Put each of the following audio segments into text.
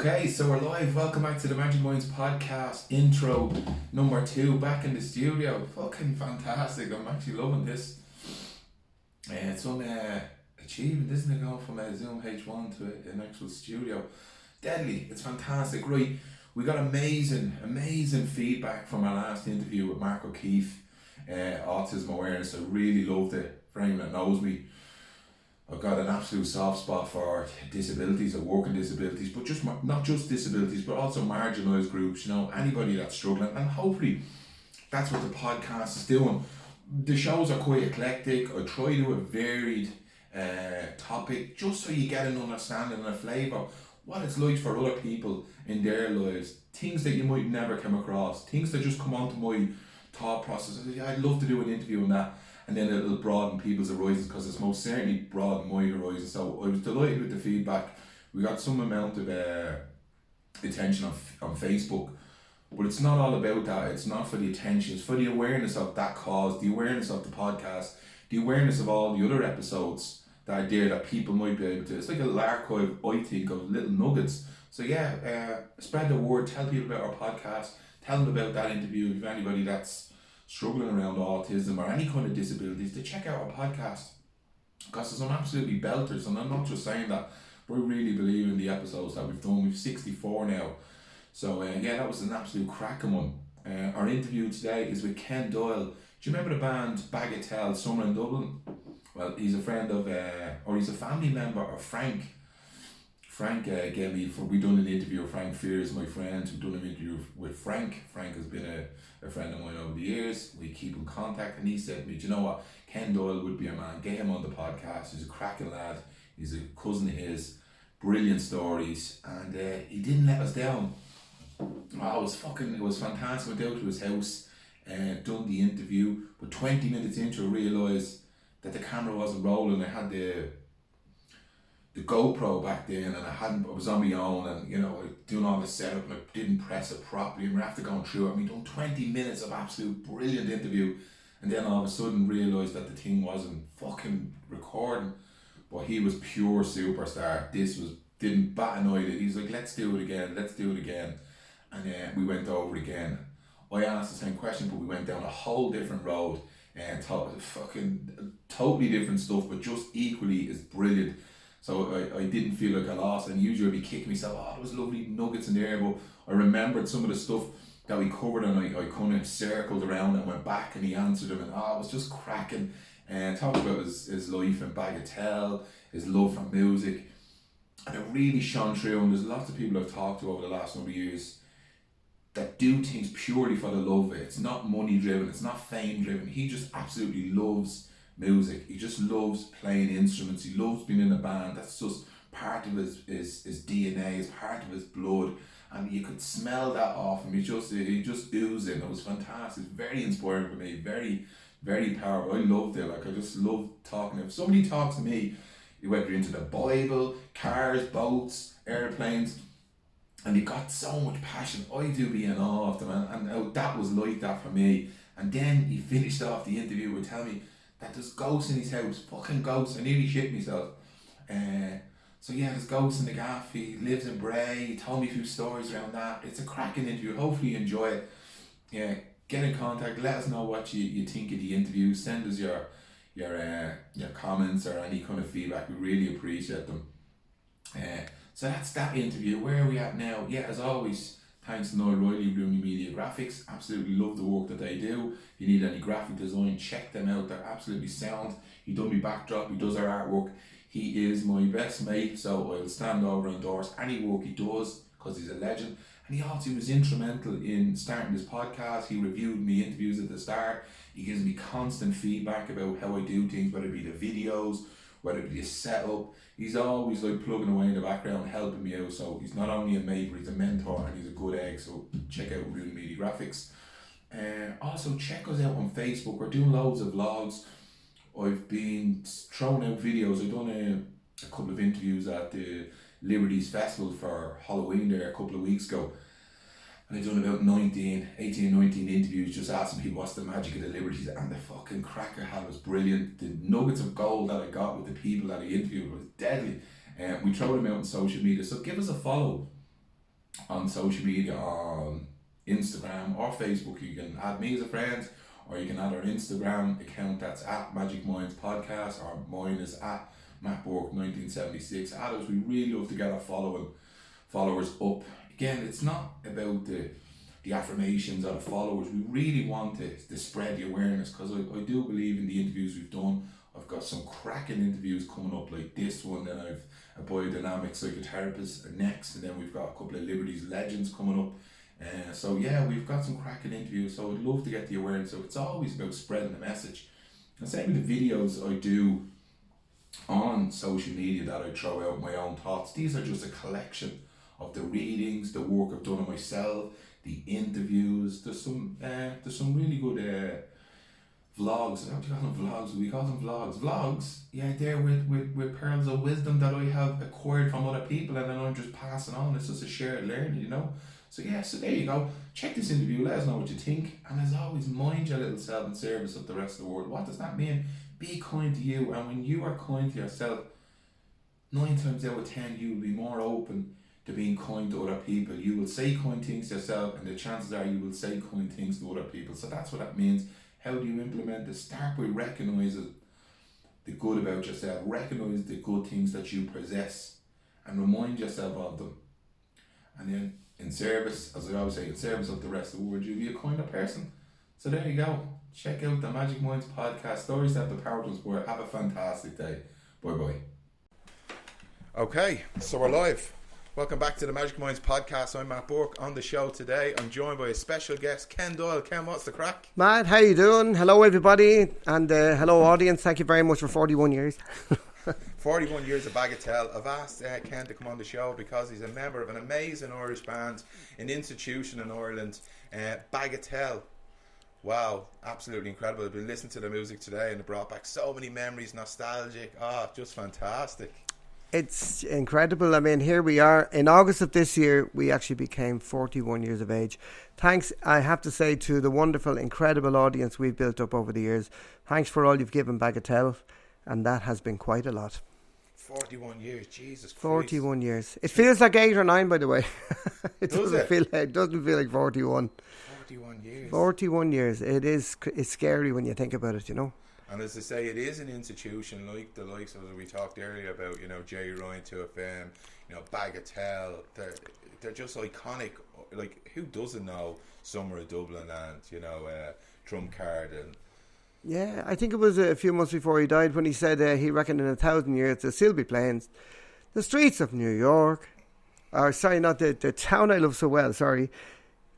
Okay, so we're live. Welcome back to the Magic Minds podcast intro number 2. Back in the studio. Fucking fantastic. I'm actually loving this. It's some achievement, isn't it? Going from a Zoom H1 to an actual studio. Deadly. It's fantastic. Right. We got amazing feedback from our last interview with Mark O'Keefe, Autism Awareness. I really loved it. For anyone that knows me, I've got an absolute soft spot for disabilities or working disabilities, but just not just disabilities, but also marginalised groups, you know, anybody that's struggling. And hopefully that's what the podcast is doing. The shows are quite eclectic. I try to do a varied topic just so you get an understanding and a flavour what it's like for other people in their lives. Things that you might never come across, things that just come onto my thought process. I'd love to do an interview on that. And then it'll broaden people's horizons, because it's most certainly broadened my horizons. So I was delighted with the feedback. We got some amount of attention on Facebook, but it's not all about that. It's not for the attention. It's for the awareness of that cause, the awareness of the podcast, the awareness of all the other episodes that are there that people might be able to. It's like a archive, I think, of little nuggets. So yeah, spread the word. Tell people about our podcast. Tell them about that interview. If anybody that's struggling around autism or any kind of disabilities, to check out our podcast, because there's some absolutely belters. And I'm not just saying that, but I really believe in the episodes that we've done. We've 64 now, so yeah, that was an absolute cracking one. Our interview today is with Ken Doyle. Do you remember the band Bagatelle, Summer in Dublin? Well, he's a friend of or he's a family member of Frank. Frank gave me, we done an interview with Frank Fears, my friend. We've done an interview with Frank. Frank has been a friend of mine over the years. We keep in contact, and he said to me, do you know what, Ken Doyle would be a man. Get him on the podcast. He's a cracking lad. He's a cousin of his. Brilliant stories, and he didn't let us down. Oh, it was fantastic. Went out to his house and done the interview, but 20 minutes into, I realised that the camera wasn't rolling. I had the GoPro back then, and I was on my own, and you know, doing all the setup, and I didn't press it properly, and we're after going through it. I mean, done 20 minutes of absolute brilliant interview, and then all of a sudden realised that the thing wasn't fucking recording. But he was pure superstar. Didn't bat an eye. He's like, let's do it again, and we went over it again. I asked the same question, but we went down a whole different road, and fucking totally different stuff, but just equally as brilliant. So I didn't feel like I lost, and usually I'd be kicking myself, there was lovely nuggets in there, but I remembered some of the stuff that we covered, and I kind of circled around and went back, and he answered them, and it was just cracking. And talked about his life in Bagatelle, his love for music, and it really shone through. And there's lots of people I've talked to over the last number of years that do things purely for the love of it. It's not money driven, it's not fame driven. He just absolutely loves music. He just loves playing instruments. He loves being in a band. That's just part of his DNA, it's part of his blood, and you could smell that off him. He just oozed in. It was fantastic. Very inspiring for me. Very, very powerful. I loved it. Like, I just love talking to him. If somebody talks to me, whether into the Bible, cars, boats, airplanes, and he got so much passion, I do be in awe of them, and that was like that for me. And then he finished off the interview with telling me that there's ghosts in his house, fucking ghosts. I nearly shit myself. So yeah, there's ghosts in the gaff. He lives in Bray. He told me a few stories around that. It's a cracking interview. Hopefully you enjoy it. Yeah, get in contact. Let us know what you think of the interview. Send us your comments or any kind of feedback. We really appreciate them. So that's that interview. Where are we at now? Yeah, as always, thanks to Noel Riley, Rooney Media Graphics. Absolutely love the work that they do. If you need any graphic design, check them out. They're absolutely sound. He done me backdrop. He does our artwork. He is my best mate, so I will stand over and endorse any work he does, because he's a legend. And he also was instrumental in starting this podcast. He reviewed me interviews at the start. He gives me constant feedback about how I do things, whether it be the videos, whether it be a setup. He's always like plugging away in the background, helping me out. So he's not only a mate, but he's a mentor, and he's a good egg. So check out Real Media Graphics. Also check us out on Facebook. We're doing loads of vlogs. I've been throwing out videos. I've done a couple of interviews at the Liberties Festival for Halloween there a couple of weeks ago. And I've done about 19 interviews, just asking people what's the magic of the Liberties, and the fucking crack I had was brilliant. The nuggets of gold that I got with the people that I interviewed was deadly. We throw them out on social media, so give us a follow. on social media, on Instagram or Facebook. You can add me as a friend, or you can add our Instagram account, that's at Magic Minds Podcast, or mine is at Matt Burke 1976. Add us, we really love to get our followers up. Again, it's not about the affirmations or the followers. We really want to spread the awareness, because I do believe in the interviews we've done. I've got some cracking interviews coming up like this one, then I've a biodynamic psychotherapist next, and then we've got a couple of Liberties legends coming up. So yeah, we've got some cracking interviews, so I'd love to get the awareness. So it's always about spreading the message. And same with the videos I do on social media that I throw out my own thoughts. These are just a collection of the readings, the work I've done on myself, the interviews. There's some really good vlogs. How do you call them vlogs? We call them vlogs. Vlogs, yeah, they're with pearls of wisdom that I have acquired from other people, and then I'm just passing on. It's just a shared learning, you know. So yeah, so there you go. Check this interview, let us know what you think. And as always, mind your little self in service of the rest of the world. What does that mean? Be kind to you, and when you are kind to yourself, 9 times out of 10 you will be more open to being kind to other people. You will say kind things to yourself, and the chances are you will say kind things to other people. So that's what that means. How do you implement this? Start by recognizing the good about yourself. Recognize the good things that you possess and remind yourself of them. And then in service, as I always say, in service of the rest of the world, you'll be a kinder person. So there you go. Check out the Magic Minds Podcast. Stories that have the power to inspire. Have a fantastic day. Bye bye. Okay, so we're live. Welcome back to the Magic Minds Podcast. I'm Matt Burke. On the show today, I'm joined by a special guest, Ken Doyle. Ken, what's the crack? Matt, how you doing? Hello everybody, and hello audience. Thank you very much for 41 years. 41 years of Bagatelle. I've asked Ken to come on the show because he's a member of an amazing Irish band, an institution in Ireland, Bagatelle. Wow, absolutely incredible. I've been listening to the music today and it brought back so many memories, nostalgic. Just fantastic. It's incredible. I mean, here we are. In August of this year, we actually became 41 years of age. Thanks, I have to say, to the wonderful, incredible audience we've built up over the years. Thanks for all you've given Bagatelle, and that has been quite a lot. 41 years, Jesus Christ. 41 years. It feels like 8 or 9, by the way. It doesn't feel like 41. 41 years. 41 years. It's scary when you think about it, you know. And as I say, it is an institution like the likes of, we talked earlier about, you know, Jerry Ryan 2FM, you know, Bagatelle. They're just iconic. Like, who doesn't know Summer of Dublin and, you know, Trump Card and... Yeah, I think it was a few months before he died when he said he reckoned in 1,000 years they'll still be playing the streets of New York. Or, sorry, not the town I love so well, sorry.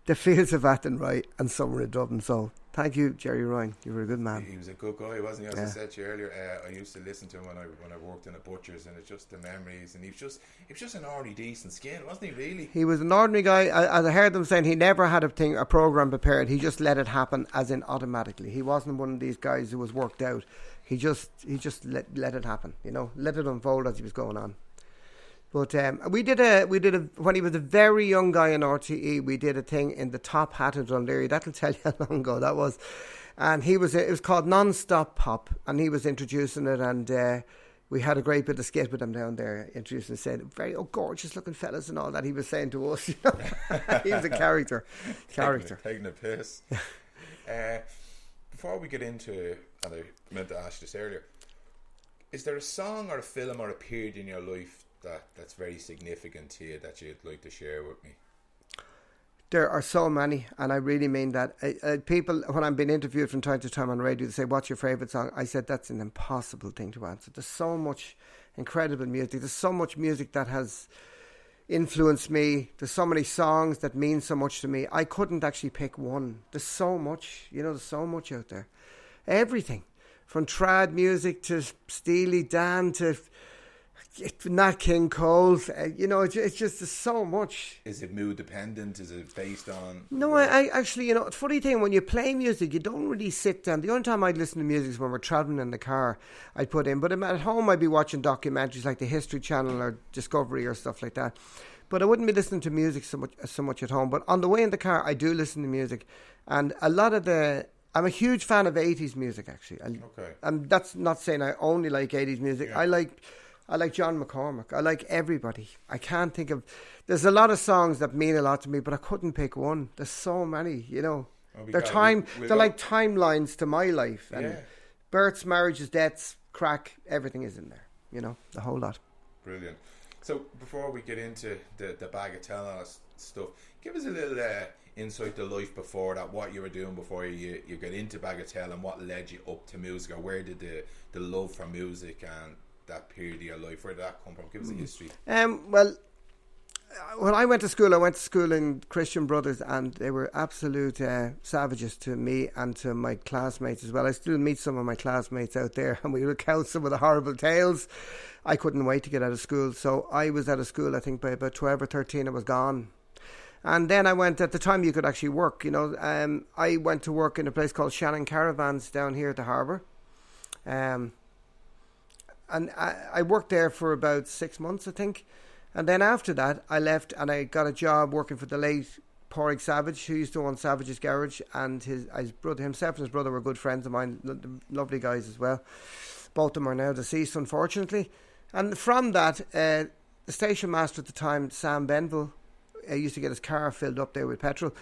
The fields of Athenry and Summer of Dublin. So, thank you, Jerry Ryan. You were a good man. He was a good guy, wasn't he? As I said to you earlier, I used to listen to him when I worked in a butcher's, and it's just the memories. And he was just an ordinary decent skin, wasn't he? Really, he was an ordinary guy. As I heard them saying, he never had a program prepared. He just let it happen, as in automatically. He wasn't one of these guys who was worked out. He just let it happen. You know, let it unfold as he was going on. But we did a when he was a very young guy in RTE, we did a thing in the Top Hat in Dunleary. That'll tell you how long ago that was. And it was called Non-Stop Pop, and he was introducing it, and we had a great bit of skit with him down there, introducing, saying very gorgeous looking fellas and all that. He was saying to us, you know, he was a character. Taking a piss. Before we get into, and I meant to ask this earlier, is there a song or a film or a period in your life that's very significant to you that you'd like to share with me? There are so many, and I really mean that. People, when I'm being interviewed from time to time on radio, they say, what's your favourite song? I said, that's an impossible thing to answer. There's so much incredible music. There's so much music that has influenced me. There's so many songs that mean so much to me. I couldn't actually pick one. There's so much, you know, there's so much out there. Everything. From trad music to Steely Dan to Nat King Cole's, you know, it's just there's so much. Is it mood dependent? Is it based on? No, I actually, you know, the funny thing, when you play music, you don't really sit down. The only time I'd listen to music is when we're travelling in the car, I'd put in. But at home, I'd be watching documentaries like the History Channel or Discovery or stuff like that. But I wouldn't be listening to music so much at home. But on the way in the car, I do listen to music. And a lot of I'm a huge fan of 80s music, actually. Okay. And that's not saying I only like 80s music. Yeah. I like I like John McCormack. I like everybody. I can't think of... There's a lot of songs that mean a lot to me, but I couldn't pick one. There's so many, you know. Well, They're like timelines to my life. And Yeah. births, marriages, deaths, crack, everything is in there. You know, the whole lot. Brilliant. So before we get into the Bagatelle and all that stuff, give us a little insight to life before that, what you were doing before you got into Bagatelle, and what led you up to music, or where did the love for music and that period of your life, where did that come from? Give us a history. Well, when I went to school in Christian Brothers, and they were absolute savages to me and to my classmates as well. I still meet some of my classmates out there, and we recount some of the horrible tales. I couldn't wait to get out of school, so I was out of school, I think by about 12 or 13 I was gone. And then I went, at the time you could actually work, you know. I went to work in a place called Shannon Caravans down here at the harbour. And I worked there for about 6 months, I think. And then after that, I left and I got a job working for the late Porrick Savage, who used to own Savage's Garage, and his brother, himself and his brother were good friends of mine, lovely guys as well. Both of them are now deceased, unfortunately. And from that, the station master at the time, Sam Benville, used to get his car filled up there with petrol.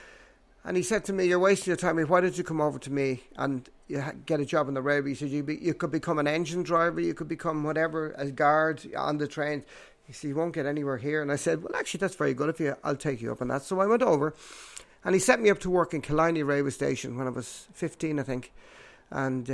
And he said to me, "You're wasting your time. Why don't you come over to me and you get a job on the railway?" He said, you could become an engine driver, you could become whatever, a guard on the train. He said, "You won't get anywhere here." And I said, "Well, actually, that's very good. I'll take you up on that." So I went over, and he set me up to work in Killiney railway station when I was 15, I think. And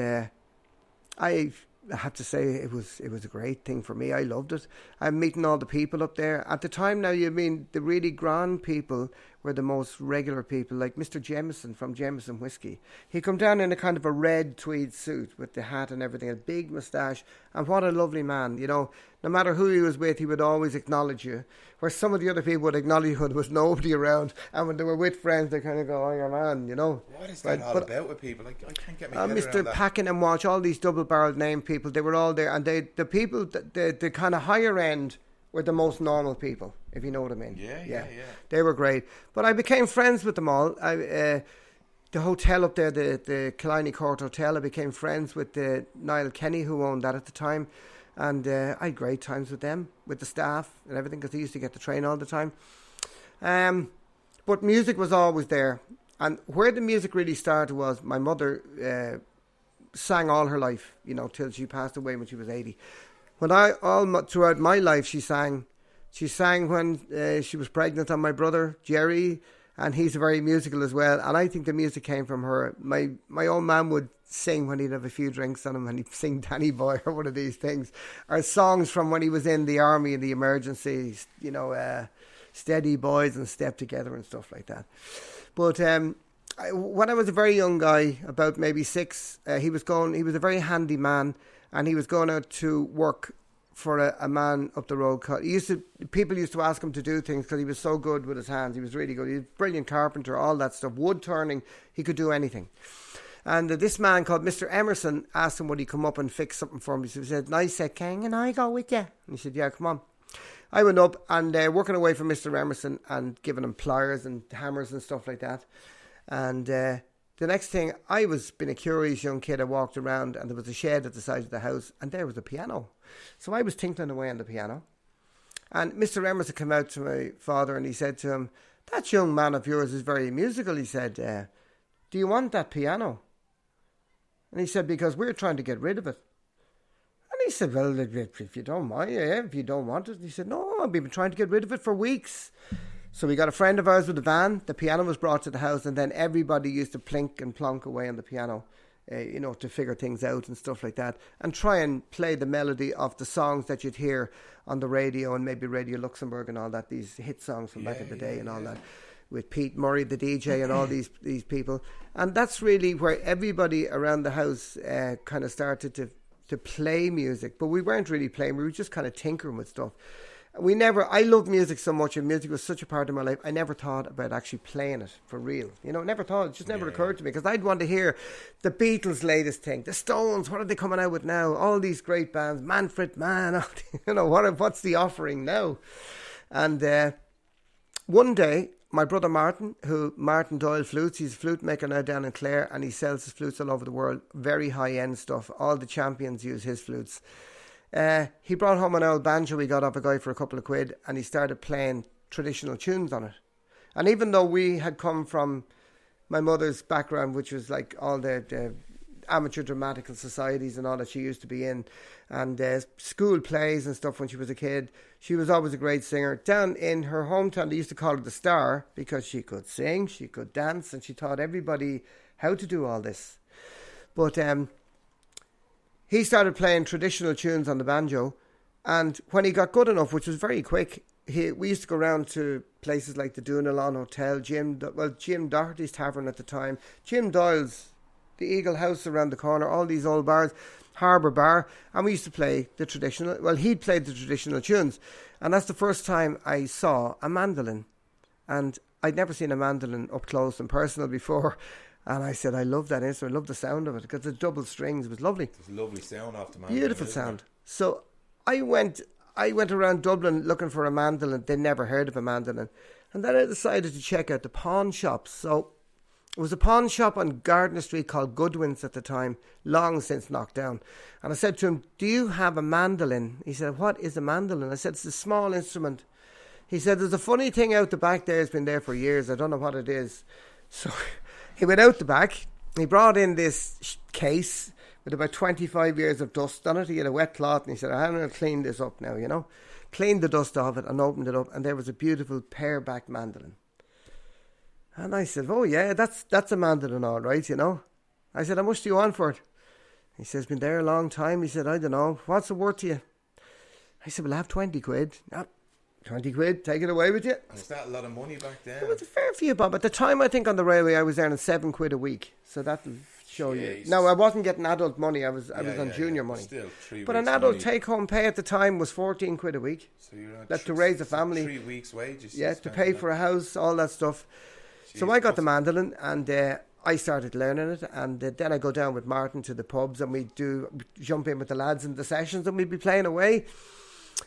I have to say it was a great thing for me. I loved it. I'm meeting all the people up there. At the time now, you mean the really grand people were the most regular people, like Mr. Jameson from Jameson Whiskey. He'd come down in a kind of a red tweed suit with the hat and everything, a big moustache, and what a lovely man, you know. No matter who he was with, he would always acknowledge you, where some of the other people would acknowledge you when there was nobody around, and when they were with friends, they kind of go, "Oh, your man," you know. What is that all about with people? Like, I can't get my head Mr. around that. Packin and Walsh, all these double-barreled name people, they were all there, and the people, the kind of higher end were the most normal people, if you know what I mean. Yeah. They were great. But I became friends with them all. The hotel up there, the Killiney Court Hotel, I became friends with Niall Kenny, who owned that at the time. And I had great times with them, with the staff and everything, because they used to get the train all the time. But music was always there. And where the music really started was my mother sang all her life, you know, till she passed away when she was 80. Throughout my life, she sang. She sang when she was pregnant on my brother, Jerry, and he's very musical as well. And I think the music came from her. My old man would sing when he'd have a few drinks on him, and he'd sing Danny Boy or one of these things. Or songs from when he was in the army in the emergencies, you know, Steady Boys and Step Together and stuff like that. But when I was a very young guy, about maybe 6, he was a very handy man, and he was going out to work for a man up the road. People used to ask him to do things because he was so good with his hands. He was really good. He was a brilliant carpenter, all that stuff. Wood turning, he could do anything. And this man called Mr. Emerson asked him would he come up and fix something for me. So he said, "I said, can I go with you?" And he said, "Yeah, come on." I went up and working away for Mr. Emerson and giving him pliers and hammers and stuff like that. And the next thing, I was being a curious young kid. I walked around and there was a shed at the side of the house, and there was a piano. So I was tinkling away on the piano. And Mr. Emerson came out to my father and he said to him, "That young man of yours is very musical." He said, "Do you want that piano?" And he said, "Because we're trying to get rid of it." And he said, "Well, if you don't mind, if you don't want it." He said, "No, I've been trying to get rid of it for weeks." So we got a friend of ours with a van. The piano was brought to the house, and then everybody used to plink and plonk away on the piano, you know, to figure things out and stuff like that, and try and play the melody of the songs that you'd hear on the radio and maybe Radio Luxembourg and all that, these hit songs from back in the day and all that, with Pete Murray, the DJ, and all these people. And that's really where everybody around the house kind of started to play music. But we weren't really playing. We were just kind of tinkering with stuff. I loved music so much, and music was such a part of my life. I never thought about actually playing it for real. You know, it just never occurred to me, because I'd want to hear the Beatles' latest thing, the Stones, what are they coming out with now? All these great bands, Manfred Mann, you know, what's the offering now? And one day, my brother Martin Doyle flutes, he's a flute maker now down in Clare, and he sells his flutes all over the world, very high-end stuff. All the champions use his flutes. He brought home an old banjo he got off a guy for a couple of quid, and he started playing traditional tunes on it. And even though we had come from my mother's background, which was like all the amateur dramatical societies and all that she used to be in, and school plays and stuff when she was a kid, she was always a great singer. Down in her hometown, they used to call her the Star because she could sing, she could dance, and she taught everybody how to do all this. But he started playing traditional tunes on the banjo, and when he got good enough, which was very quick, we used to go around to places like the Dublin Hotel, Jim Doherty's Tavern at the time, Jim Doyle's, the Eagle House around the corner, all these old bars, Harbour Bar, and we used to play the traditional, well, he'd played the traditional tunes, and that's the first time I saw a mandolin, and I'd never seen a mandolin up close and personal before, and I said, I love that instrument, I love the sound of it, because the double strings was lovely. It's a lovely sound off the mandolin. Beautiful sound. So I went around Dublin looking for a mandolin. They never heard of a mandolin. And then I decided to check out the pawn shops. So it was a pawn shop on Gardner Street called Goodwin's at the time, long since knocked down. And I said to him, do you have a mandolin? He said, what is a mandolin? I said, it's a small instrument. He said, there's a funny thing out the back there. It's been there for years. I don't know what it is. So he went out the back. He brought in this case with about 25 years of dust on it. He had a wet cloth, and he said, I'm going to clean this up now, you know. Cleaned the dust off it and opened it up, and there was a beautiful pear-back mandolin. And I said, oh yeah, that's a mandolin all right, you know. I said, how much do you want for it? He says, been there a long time. He said, I don't know, what's it worth to you? I said, well, I have 20 quid. Ah, 20 quid, take it away with you. Was that a lot of money back then? It was a fair few, Bob. At the time, I think on the railway, I was earning 7 quid a week. So that'll show you. No, I wasn't getting adult money. I was on junior money. Still, 3 but weeks an adult money. take-home pay at the time was 14 quid a week. So you're on That's to raise a family. 3 weeks' wages. Yeah, to pay for a house, all that stuff. Jeez, so I got the mandolin, and I started learning it. And then I go down with Martin to the pubs, and we jump in with the lads in the sessions, and we'd be playing away.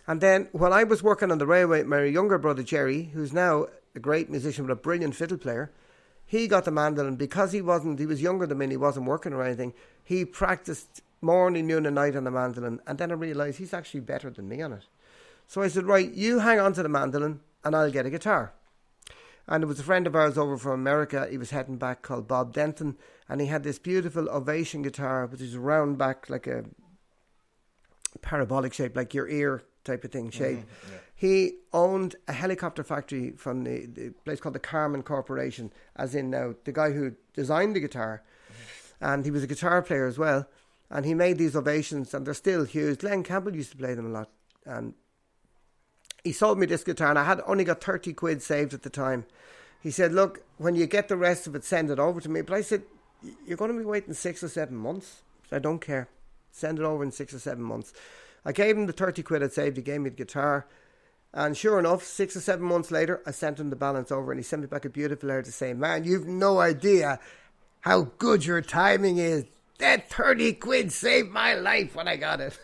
And then when I was working on the railway, my younger brother Jerry, who's now a great musician but a brilliant fiddle player, he got the mandolin because he was younger than me and he wasn't working or anything. He practiced morning, noon and night on the mandolin, and then I realised he's actually better than me on it. So I said, right, you hang on to the mandolin and I'll get a guitar. And there was a friend of ours over from America, he was heading back, called Bob Denton, and he had this beautiful Ovation guitar, which is round back like a parabolic shape, like your ear type of thing shape. Yeah. He owned a helicopter factory from the place called the Carmen Corporation, as in now the guy who designed the guitar, and he was a guitar player as well, and he made these Ovations, and they're still huge. Glenn Campbell used to play them a lot, and he sold me this guitar, and I had only got 30 quid saved at the time. He said, look, when you get the rest of it, send it over to me. But I said, you're going to be waiting 6 or 7 months. So I don't care. Send it over in 6 or 7 months. I gave him the 30 quid I'd saved. He gave me the guitar. And sure enough, 6 or 7 months later, I sent him the balance over, and he sent me back a beautiful letter to say, man, you've no idea how good your timing is. That 30 quid saved my life when I got it.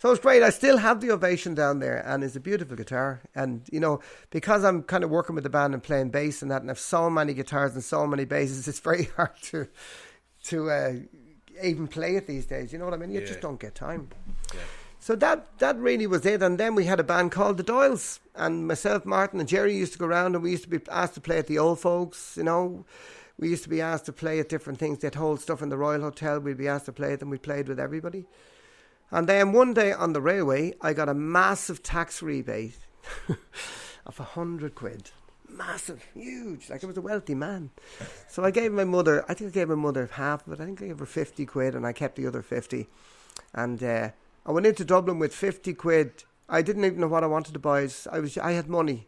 So it's great. I still have the Ovation down there, and it's a beautiful guitar. And, you know, because I'm kind of working with the band and playing bass and that, and I have so many guitars and so many basses, it's very hard to even play it these days. You know what I mean? You just don't get time. Yeah. So that really was it. And then we had a band called the Doyles, and myself, Martin and Jerry used to go around, and we used to be asked to play at the old folks, you know. We used to be asked to play at different things. They'd hold stuff in the Royal Hotel. We'd be asked to play it, and we played with everybody. And then one day on the railway, I got a massive tax rebate of 100 quid. Massive, huge. Like, I was a wealthy man. So I gave my mother, I think I gave my mother half of it. I think I gave her 50 quid, and I kept the other 50. And I went into Dublin with 50 quid. I didn't even know what I wanted to buy. I had money.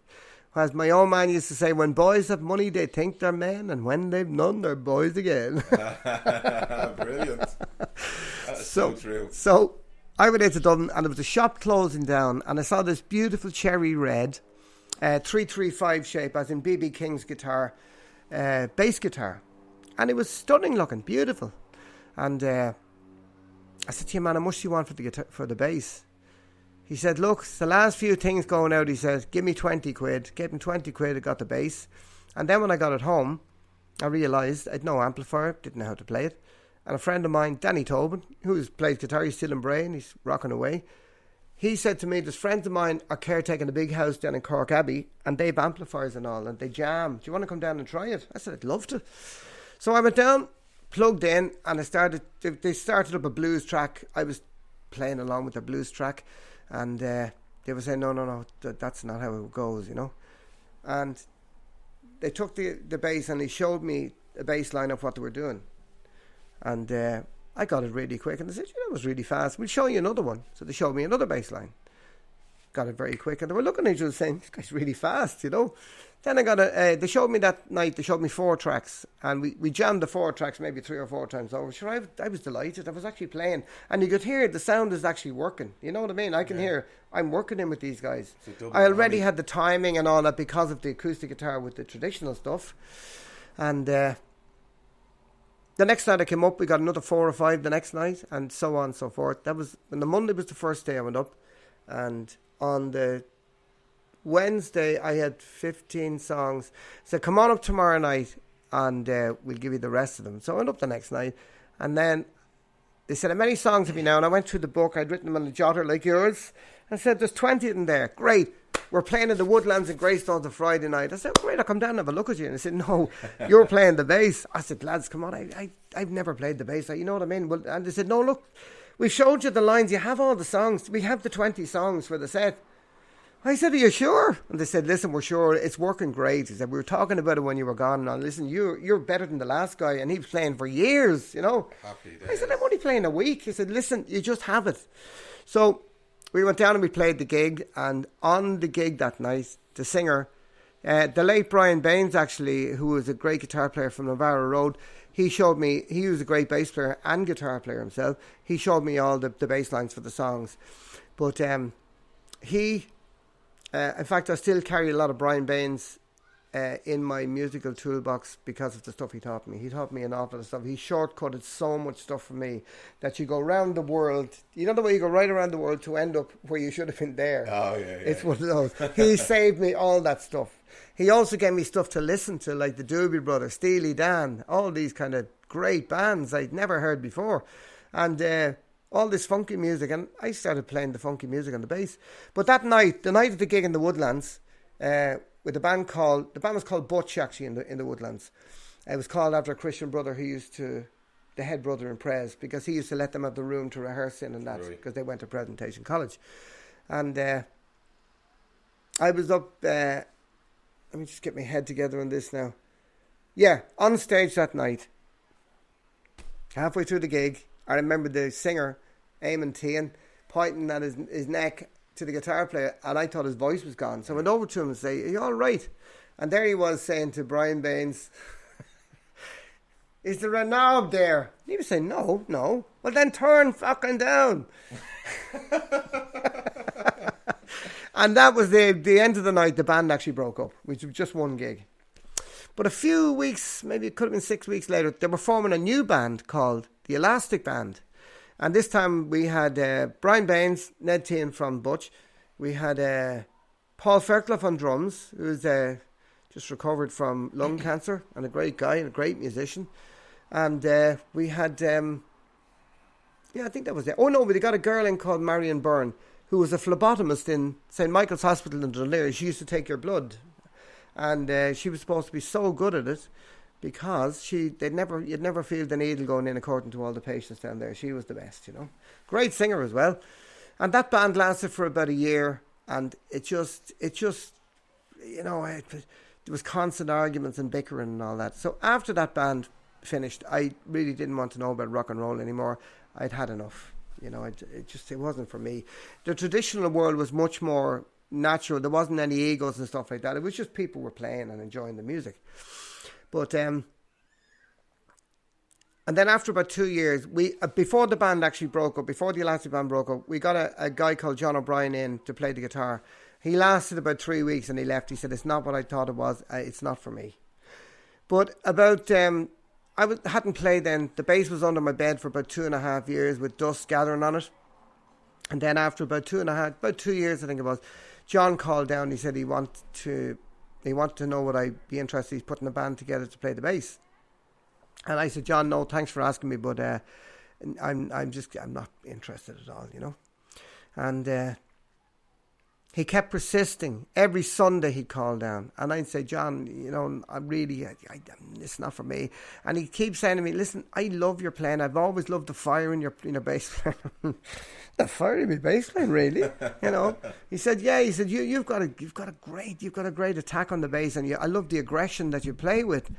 As my old man used to say, when boys have money, they think they're men, and when they've none, they're boys again. Brilliant. That's so true. So I went into Dublin, and there was a shop closing down, and I saw this beautiful cherry red 335 shape, as in B.B. King's guitar, bass guitar. And it was stunning looking, beautiful. And I said to him, man, how much do you want for the guitar, for the bass? He said, look, it's the last few things going out. He said, give me 20 quid. Gave him 20 quid, I got the bass. And then when I got it home, I realised I'd no amplifier, didn't know how to play it. And a friend of mine, Danny Tobin, who plays guitar, he's still in Bray and he's rocking away. He said to me, there's friends of mine are caretaking a big house down in Cork Abbey and they've amplifiers and all and they jam. Do you want to come down and try it? I said, I'd love to. So I went down, plugged in, and they started up a blues track. I was playing along with the blues track and they were saying, no, that's not how it goes, you know. And they took the bass and he showed me a bass line of what they were doing. And I got it really quick. And they said, that was really fast. We'll show you another one. So they showed me another bass line. Got it very quick. And they were looking at each other saying, this guy's really fast, you know. Then I got they showed me that night, they showed me 4 tracks. And we jammed the 4 tracks maybe 3 or 4 times over. Sure, I was delighted. I was actually playing. And you could hear the sound is actually working. You know what I mean? I can hear, I'm working in with these guys. I already had the timing and all that because of the acoustic guitar with the traditional stuff. And the next night I came up, we got another 4 or 5 the next night, and so on and so forth. And the Monday was the first day I went up. And on the Wednesday, I had 15 songs. So come on up tomorrow night and we'll give you the rest of them. So I went up the next night. And then they said, how many songs have you now? And I went through the book. I'd written them on a jotter like yours. And said, there's 20 of them there. Great. We're playing in the Woodlands in Greystones on Friday night. I said, great, I'll come down and have a look at you. And they said, no, you're playing the bass. I said, lads, come on. I've never played the bass. You know what I mean? Well, and they said, no, look, we showed you the lines. You have all the songs. We have the 20 songs for the set. I said, are you sure? And they said, listen, we're sure. It's working great. He said, we were talking about it when you were gone. And listen, you're better than the last guy. And he was playing for years, you know. Happy days. I said, I'm only playing a week. He said, listen, you just have it. So we went down and we played the gig. And on the gig that night, the singer, the late Brian Baines, actually, who was a great guitar player from Navarro Road, he showed me, he was a great bass player and guitar player himself. He showed me all the bass lines for the songs. But in fact, I still carry a lot of Brian Baines in my musical toolbox because of the stuff he taught me. He taught me an awful lot of stuff. He shortcutted so much stuff for me that you go around the world. You know the way you go right around the world to end up where you should have been there? Oh, yeah. It's one of those. He saved me all that stuff. He also gave me stuff to listen to, like the Doobie Brothers, Steely Dan, all these kind of great bands I'd never heard before. And all this funky music, and I started playing the funky music on the bass. But that night, the night of the gig in the Woodlands, with the band was called Butch, actually, in the Woodlands. It was called after a Christian brother the head brother in Prez, because he used to let them have the room to rehearse in and that, because they went to Presentation College. And I was up, let me just get my head together on this now. Yeah, on stage that night, halfway through the gig, I remember the singer, Eamon Tian, pointing at his neck to the guitar player, and I thought his voice was gone. So I went over to him and say, are you all right? And there he was saying to Brian Baines, is there a knob there? And he was saying, no. Well, then turn fucking down. And that was the end of the night. The band actually broke up, which was just one gig. But a few weeks, maybe it could have been 6 weeks later, they were forming a new band called the Elastic Band. And this time we had Brian Baines, Ned Tian from Butch. We had Paul Fairclough on drums, who's just recovered from lung cancer and a great guy and a great musician. And we had, I think that was it. Oh no, we got a girl in called Marion Byrne, who was a phlebotomist in St. Michael's Hospital in Dunleary. She used to take your blood. And she was supposed to be so good at it because you'd never feel the needle going in according to all the patients down there. She was the best, you know. Great singer as well. And that band lasted for about a year, and it just you know, there was constant arguments and bickering and all that. So after that band finished, I really didn't want to know about rock and roll anymore. I'd had enough. You know, it wasn't for me. The traditional world was much more natural. There wasn't any egos and stuff like that. It was just people were playing and enjoying the music. But and then after about 2 years, we before the band actually broke up, before the Elastic Band broke up, we got a guy called John O'Brien in to play the guitar. He lasted about 3 weeks and he left. He said, it's not what I thought it was. It's not for me. But about hadn't played then. The bass was under my bed for about 2.5 years with dust gathering on it. And then after about 2 years, I think it was, John called down. He said he wanted to know would I be interested. He's putting a band together to play the bass. And I said, John, no, thanks for asking me, but I'm not interested at all, you know. And he kept persisting. Every Sunday he'd call down. And I'd say, John, you know, it's not for me. And he keeps saying to me, listen, I love your playing. I've always loved the fire in your bass playing. The fire in my bass playing, really? You know. He said, yeah. He said, you've got a great attack on the bass, and I love the aggression that you play with.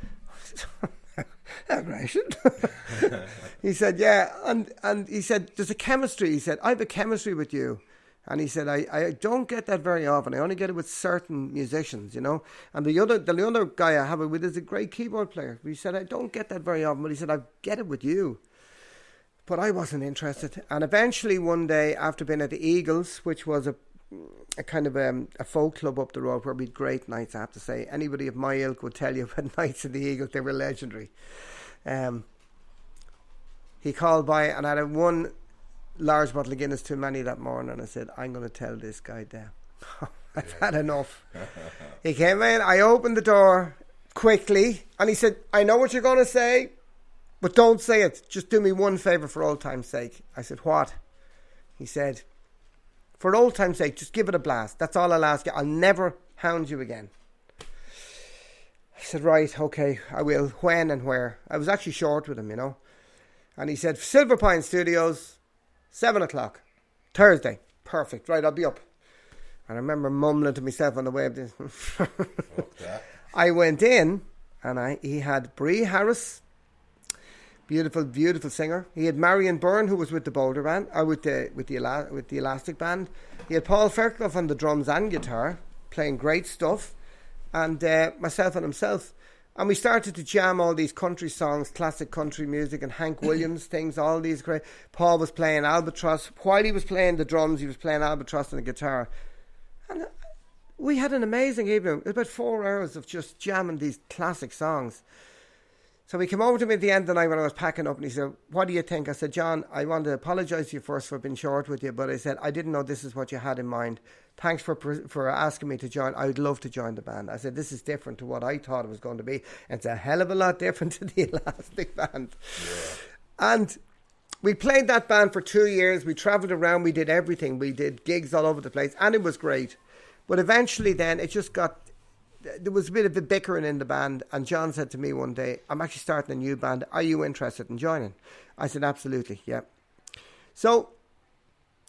Aggression. He said, yeah. And he said, there's a chemistry. He said, I have a chemistry with you. And he said, I don't get that very often. I only get it with certain musicians, you know. And the other guy I have it with is a great keyboard player. He said, I don't get that very often. But he said, I get it with you. But I wasn't interested. And eventually one day, after being at the Eagles, which was a kind of a folk club up the road where we had great nights, I have to say. Anybody of my ilk would tell you about nights at the Eagles. They were legendary. He called by, and I had one large bottle of Guinness too many that morning, and I said, I'm going to tell this guy down. I've had enough. He came in, I opened the door quickly, and he said, I know what you're going to say, but don't say it. Just do me one favour for old time's sake. I said, what? He said, for old time's sake, just give it a blast. That's all I'll ask you. I'll never hound you again. I said, right, okay, I will. When and where? I was actually short with him, you know. And he said, Silver Pine Studios, 7 o'clock, Thursday. Perfect. Right, I'll be up. And I remember mumbling to myself on the way up this. I went in, and he had Bree Harris, beautiful, beautiful singer. He had Marion Byrne, who was with the Boulder Band, or with the Elastic Band. He had Paul Fairclough on the drums and guitar, playing great stuff, and myself and himself. And we started to jam all these country songs, classic country music, and Hank Williams things, all these great. Paul was playing Albatross. While he was playing the drums, he was playing Albatross and the guitar. And we had an amazing evening. It was about 4 hours of just jamming these classic songs. So he came over to me at the end of the night when I was packing up, and he said, what do you think? I said, John, I want to apologise to you first for being short with you, but I said, I didn't know this is what you had in mind. Thanks for asking me to join. I would love to join the band. I said, this is different to what I thought it was going to be. It's a hell of a lot different to the Elastic Band. Yeah. And we played that band for 2 years. We travelled around. We did everything. We did gigs all over the place, and it was great. But eventually then it just got... There was a bit of a bickering in the band, and John said to me one day, I'm actually starting a new band. Are you interested in joining? I said, absolutely, yeah. So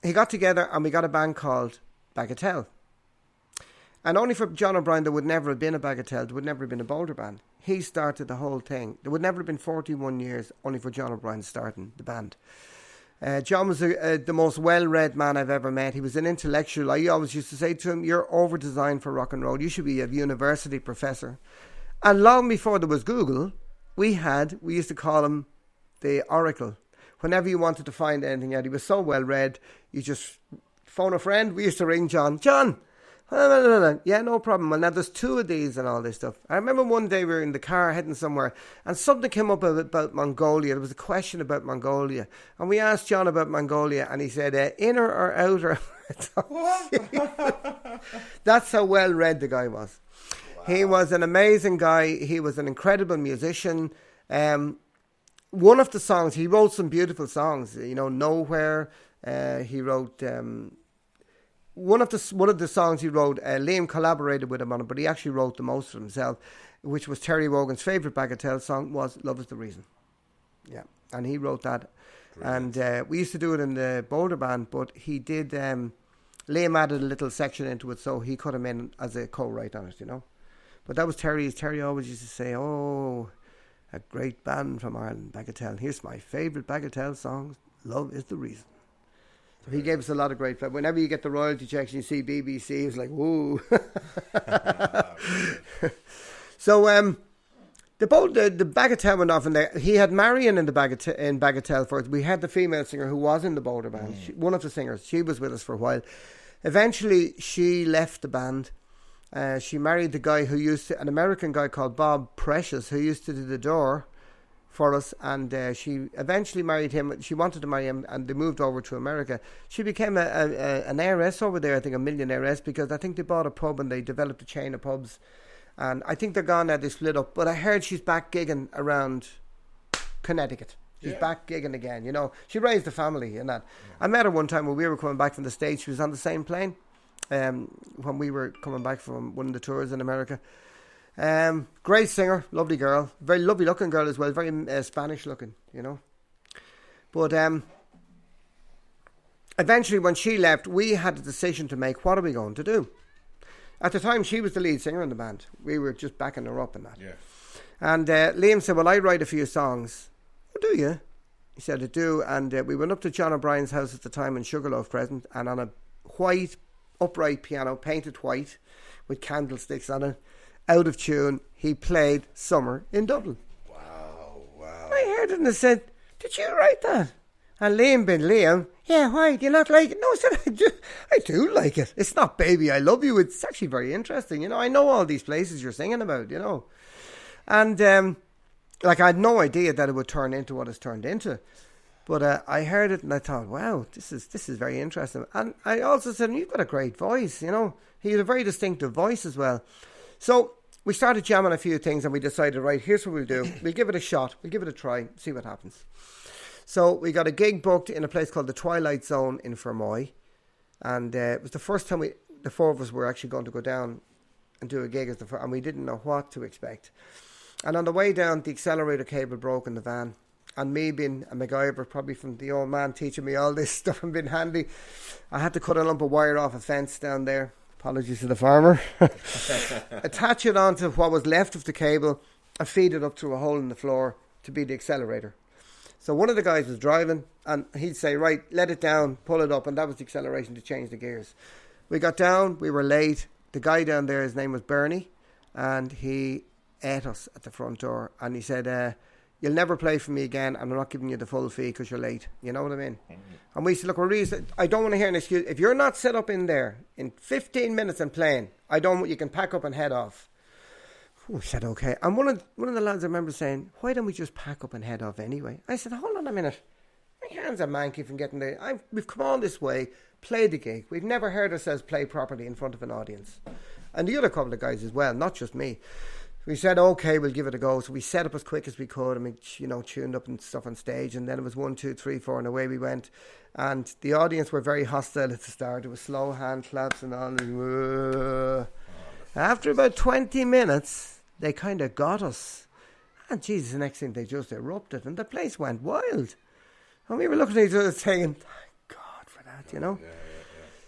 he got together, and we got a band called Bagatelle. And only for John O'Brien, there would never have been a Bagatelle. There would never have been a Boulder Band. He started the whole thing. There would never have been 41 years only for John O'Brien starting the band. John was the most well-read man I've ever met. He was an intellectual. I always used to say to him, you're over-designed for rock and roll. You should be a university professor. And long before there was Google, we used to call him the Oracle. Whenever you wanted to find anything out, he was so well-read, you just phone a friend. We used to ring John. John! Yeah, no problem. Well, now there's 2 of these and all this stuff. I remember one day we were in the car heading somewhere, and something came up about Mongolia. There was a question about Mongolia, and we asked John about Mongolia, and he said, inner or outer? That's how well read the guy was. Wow. He was an amazing guy. He was an incredible musician. One of the songs, he wrote some beautiful songs. You know, Nowhere. He wrote... One of the songs he wrote, Liam collaborated with him on it, but he actually wrote the most of himself, which was Terry Wogan's favourite Bagatelle song, was Love Is The Reason. Yeah, and he wrote that. Brilliant. And we used to do it in the Boulder Band, but he did, Liam added a little section into it, so he cut him in as a co-write on it, you know. But that was Terry's. Terry always used to say, oh, a great band from Ireland, Bagatelle. Here's my favourite Bagatelle song, Love Is The Reason. So he gave us a lot of great fun. Whenever you get the royalty checks and you see BBC, it's like, whoa. So the Bagatelle went off in there. He had Marion in Bagatelle first. We had the female singer who was in the Boulder Band. One of the singers. She was with us for a while. Eventually, she left the band. She married the guy an American guy called Bob Precious, who used to do the door for us, and she eventually married him. She wanted to marry him, and they moved over to America. She became an heiress over there, I think a millionaire heiress, because I think they bought a pub and they developed a chain of pubs, and I think they're gone now, they split up, but I heard she's back gigging around Connecticut. She's back gigging again, you know. She raised a family and that. I met her one time when we were coming back from the States. She was on the same plane when we were coming back from one of the tours in America. Great singer, lovely girl. Very lovely looking girl as well. Very Spanish looking, you know. But eventually when she left, we had a decision to make. What are we going to do? At the time, she was the lead singer in the band. We were just backing her up in that. Yeah. And Liam said, well, I write a few songs. Oh, do you? He said, I do. And we went up to John O'Brien's house at the time in Sugarloaf Crescent, and on a white upright piano, painted white, with candlesticks on it, out of tune, he played Summer in Dublin. Wow. I heard it and I said, did you write that? And Liam, yeah, why? Do you not like it? No, I said, I do like it. It's not Baby, I Love You. It's actually very interesting. You know, I know all these places you're singing about, you know. And, I had no idea that it would turn into what it's turned into. But I heard it and I thought, wow, this is very interesting. And I also said, you've got a great voice, you know. He had a very distinctive voice as well. So we started jamming a few things and we decided, right, here's what we'll do. We'll give it a shot. We'll give it a try, see what happens. So we got a gig booked in a place called the Twilight Zone in Fermoy. And it was the first time the four of us were actually going to go down and do a gig and we didn't know what to expect. And on the way down, the accelerator cable broke in the van. And me being a MacGyver, probably from the old man teaching me all this stuff and being handy, I had to cut a lump of wire off a fence down there. Apologies to the farmer. Attach it onto what was left of the cable and feed it up through a hole in the floor to be the accelerator. So one of the guys was driving and he'd say, right, let it down, pull it up, and that was the acceleration to change the gears. We got down, we were late. The guy down there, his name was Bernie, and he ate us at the front door and he said, you'll never play for me again and I'm not giving you the full fee because you're late. You know what I mean? Mm-hmm. And we said, look, I don't want to hear an excuse. If you're not set up in there in 15 minutes and playing, you can pack up and head off. We said, okay. And one of the lads I remember saying, why don't we just pack up and head off anyway? I said, hold on a minute. My hands are manky from getting there. We've come all this way, played the gig. We've never heard ourselves play properly in front of an audience. And the other couple of guys as well, not just me. We said, okay, we'll give it a go. So we set up as quick as we could and we, tuned up and stuff on stage. And then it was 1, 2, 3, 4 and away we went. And the audience were very hostile at the start. It was slow hand claps and all. After about 20 minutes, they kind of got us. And Jesus, the next thing they just erupted and the place went wild. And we were looking at each other saying, thank God for that, you know. Yeah.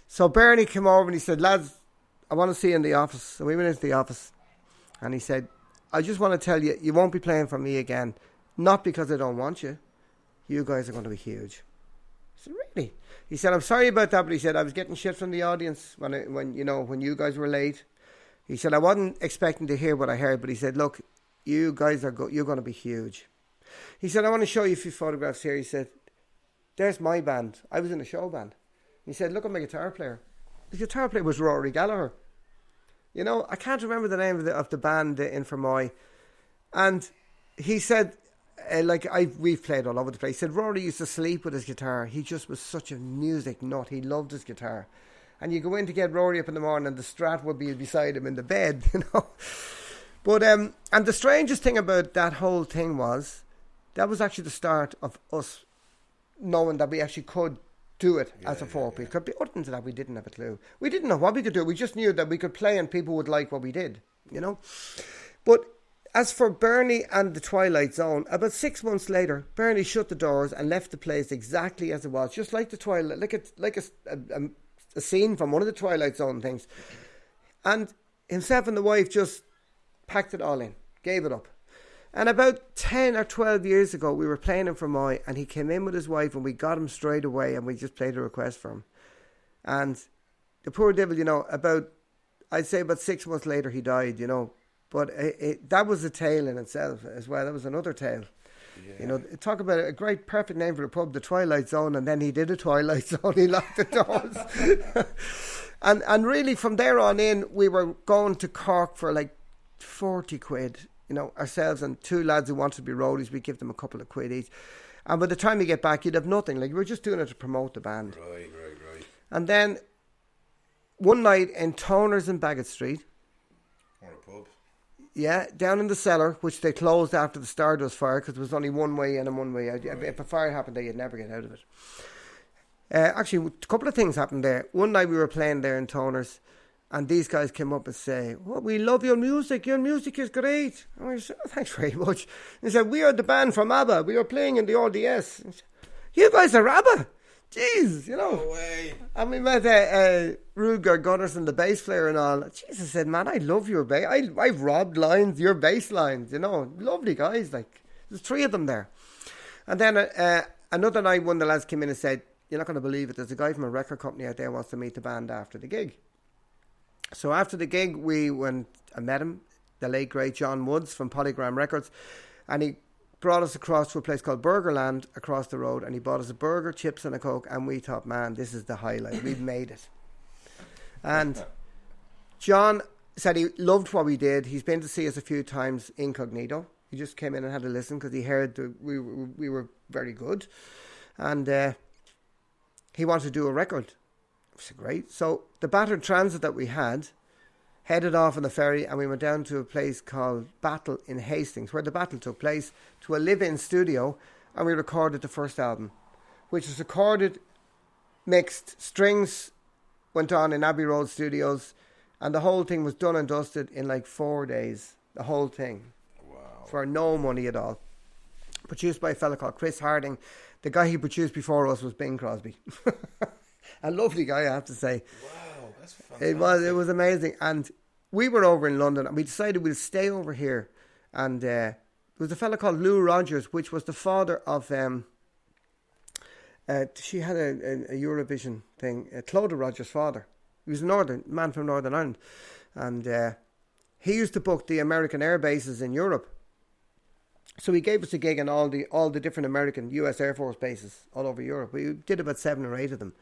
So Bernie came over and he said, lads, I want to see you in the office. So we went into the office. And he said, I just want to tell you, you won't be playing for me again. Not because I don't want you. You guys are going to be huge. I said, really? He said, I'm sorry about that, but he said, I was getting shit from the audience when you guys were late. He said, I wasn't expecting to hear what I heard, but he said, look, you guys you're going to be huge. He said, I want to show you a few photographs here. He said, there's my band. I was in a show band. He said, look at my guitar player. The guitar player was Rory Gallagher. You know, I can't remember the name of the band in Fermoy. And he said, we've played all over the place. He said, Rory used to sleep with his guitar. He just was such a music nut. He loved his guitar. And you go in to get Rory up in the morning and the Strat would be beside him in the bed, you know. But, and the strangest thing about that whole thing was, that was actually the start of us knowing that we actually could do it as a four-piece. Because other than that, we didn't have a clue. We didn't know what we could do. We just knew that we could play and people would like what we did, you know. But as for Bernie and the Twilight Zone, about 6 months later, Bernie shut the doors and left the place exactly as it was, just like the Twilight, like a scene from one of the Twilight Zone things. And himself and the wife just packed it all in, gave it up. And about 10 or 12 years ago, we were playing in Fermoy and he came in with his wife and we got him straight away and we just played a request for him. And the poor devil, you know, I'd say about 6 months later he died, you know. But that was a tale in itself as well. That was another tale. Yeah. You know, talk about a great perfect name for the pub, the Twilight Zone, and then he did a Twilight Zone. He locked the doors. and really from there on in, we were going to Cork for like 40 quid. You know, ourselves and two lads who wanted to be roadies, we'd give them a couple of quid each. And by the time you get back, you'd have nothing. Like, we were just doing it to promote the band. Right. And then, one night in Toners in Bagot Street. Or a pub. Yeah, down in the cellar, which they closed after the Stardust fire because there was only one way in and one way out. Right. If a fire happened there, you'd never get out of it. Actually, a couple of things happened there. One night we were playing there in Toners, and these guys came up and say, "Oh, we love your music. Your music is great." And we said, "Oh, thanks very much." And they said, "We are the band from ABBA. We are playing in the RDS." Said, "You guys are ABBA? Jeez, you know." No way. And we met Ruger Gunnarsson, the bass player and all. Jesus said, "Man, I love your bass. I've robbed lines, your bass lines, you know. Lovely guys. Like, there's 3 of them there." And then another night, one of the lads came in and said, "You're not going to believe it. There's a guy from a record company out there who wants to meet the band after the gig." So after the gig, we went and met him, the late great John Woods from Polygram Records, and he brought us across to a place called Burgerland across the road, and he bought us a burger, chips and a Coke, and we thought, man, this is the highlight. We've made it. And John said he loved what we did. He's been to see us a few times incognito. He just came in and had a listen because he heard that we were very good. And he wanted to do a record. I said, great. So the battered transit that we had headed off on the ferry, and we went down to a place called Battle in Hastings, where the battle took place, to a live-in studio, and we recorded the first album, which was recorded, mixed, strings went on in Abbey Road Studios, and the whole thing was done and dusted in like 4 days. The whole thing. Wow. For no money at all. Produced by a fella called Chris Harding. The guy he produced before us was Bing Crosby. A lovely guy, I have to say. Wow, that's fantastic. It was amazing. And we were over in London, and we decided we'd stay over here. And there was a fella called Lou Rogers, which was the father of... she had a Eurovision thing. Clodagh Rogers' father. He was a man from Northern Ireland. And he used to book the American air bases in Europe. So he gave us a gig on all the different American US Air Force bases all over Europe. We did about 7 or 8 of them.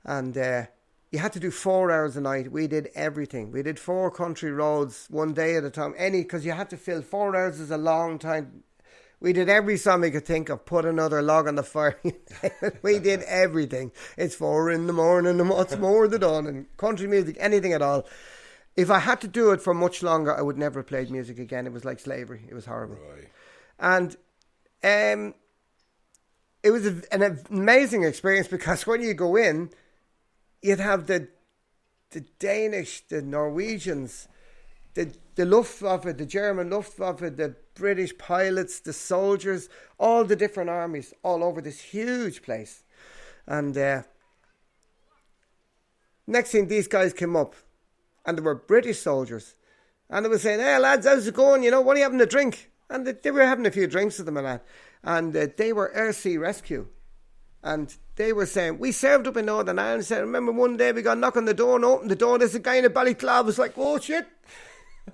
And you had to do 4 hours a night. We did everything. We did 4 country roads, 1 day at a time. Because you had to fill 4 hours is a long time. We did every song we could think of. Put another log on the fire. We did everything. It's 4 a.m. and what's more the dawn, and country music, anything at all. If I had to do it for much longer, I would never have played music again. It was like slavery. It was horrible. Right. And it was an amazing experience, because when you go in, you'd have the Danish, the Norwegians, the Luftwaffe, the German Luftwaffe, the British pilots, the soldiers, all the different armies all over this huge place. And next thing, these guys came up, and they were British soldiers, and they were saying, "Hey lads, how's it going? You know, what are you having to drink?" And they were having a few drinks with them and that. And they were Air Sea Rescue. And they were saying, "We served up in Northern Ireland." Said, "Remember one day we got knocked on the door and opened the door. There's a guy in a balaclava." Was like, "Oh shit."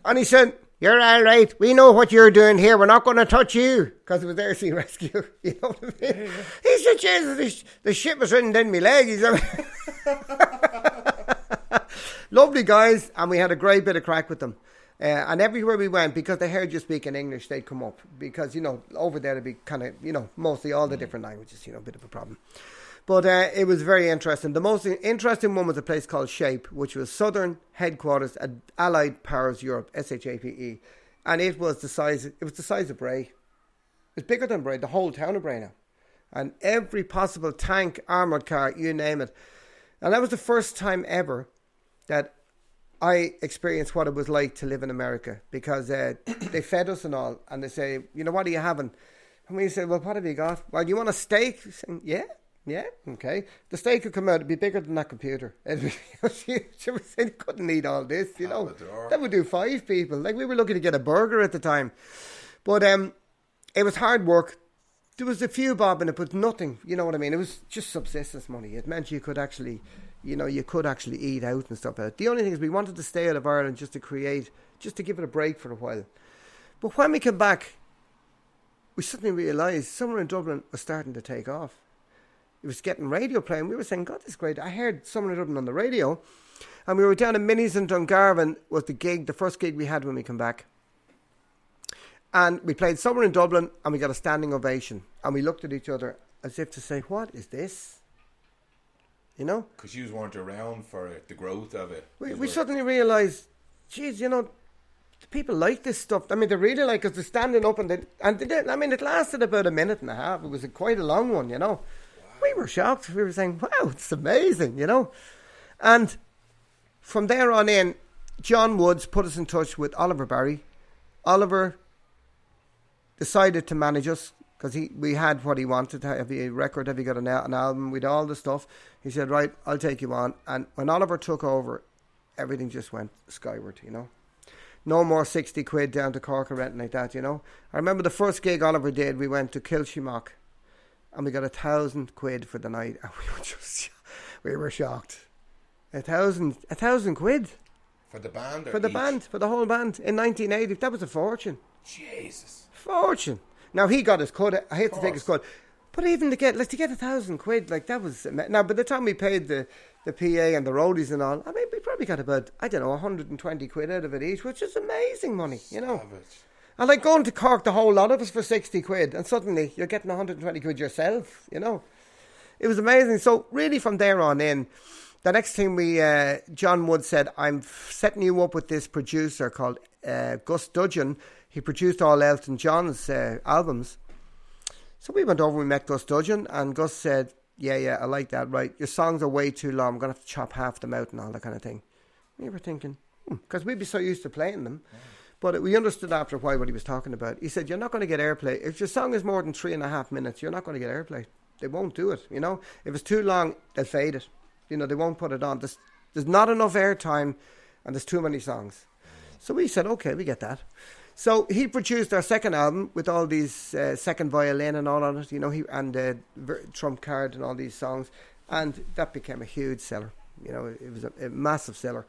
And he said, "You're all right. We know what you're doing here. We're not going to touch you." Because it was Air Sea Rescue. You know what I mean? Yeah. He said, "Jesus, the shit was written down my leg." He said, lovely guys. And we had a great bit of crack with them. And everywhere we went, because they heard you speaking English, they'd come up. Because, you know, over there it'd be kind of, you know, mostly all the different languages, you know, a bit of a problem. But it was very interesting. The most interesting one was a place called SHAPE, which was Southern Headquarters at Allied Powers Europe, SHAPE. And it was the size of Bray. It was bigger than Bray, the whole town of Bray now. And every possible tank, armoured car, you name it. And that was the first time ever that I experienced what it was like to live in America, because they fed us and all, and they say, "You know, what are you having?" And we say, "Well, what have you got?" "Well, do you want a steak?" Saying, yeah, okay. The steak would come out, it'd be bigger than that computer. She couldn't eat all this, you know. That would do 5 people. Like, we were looking to get a burger at the time. But it was hard work. There was a few bob in it, but nothing, you know what I mean? It was just subsistence money. It meant you could actually... You know, you could actually eat out and stuff like that. The only thing is we wanted to stay out of Ireland just to give it a break for a while. But when we came back, we suddenly realised Summer in Dublin was starting to take off. It was getting radio playing. We were saying, "God, this is great." I heard Summer in Dublin on the radio. And we were down in Minnie's in Dungarvan was the first gig we had when we came back. And we played Summer in Dublin, and we got a standing ovation. And we looked at each other as if to say, "What is this?" You know? Because you weren't around for it, the growth of it. We suddenly realised, geez, you know, people like this stuff. I mean, they really like us. They're standing up I mean, it lasted about a minute and a half. It was quite a long one, you know. Wow. We were shocked. We were saying, wow, it's amazing, you know. And from there on in, John Woods put us in touch with Oliver Barry. Oliver decided to manage us because we had what he wanted. Have you a record? Have you got an album? With all the stuff. He said, right, I'll take you on. And when Oliver took over, everything just went skyward, you know. No more 60 quid down to Cork or anything like that, you know. I remember the first gig Oliver did, we went to Kilshimock and we got 1,000 quid for the night. And we were shocked. 1,000 quid. For the band? For the band, for the whole band. In 1980, that was a fortune. Jesus. Fortune. Now, he got his cut. I hate to take his cut. But even to get 1,000 quid, like, that was... Now, by the time we paid the PA and the roadies and all, I mean, we probably got about, 120 quid out of it each, which is amazing money, you know. Savage. And like going to Cork, the whole lot of us for 60 quid, and suddenly you're getting 120 quid yourself, you know. It was amazing. So really from there on in, the next thing John Wood said, I'm setting you up with this producer called Gus Dudgeon. He produced all Elton John's albums. So we went over, we met Gus Dudgeon, and Gus said, yeah, I like that, right. Your songs are way too long. I'm going to have to chop half them out and all that kind of thing. We were thinking, because we'd be so used to playing them. Yeah. But we understood after a while what he was talking about. He said, you're not going to get airplay. If your song is more than 3.5 minutes, you're not going to get airplay. They won't do it, you know. If it's too long, they'll fade it. You know, they won't put it on. There's not enough airtime and there's too many songs. So we said, okay, we get that. So he produced our second album with all these second violin and all on it, you know, and trump card and all these songs. And that became a huge seller. You know, it was a massive seller.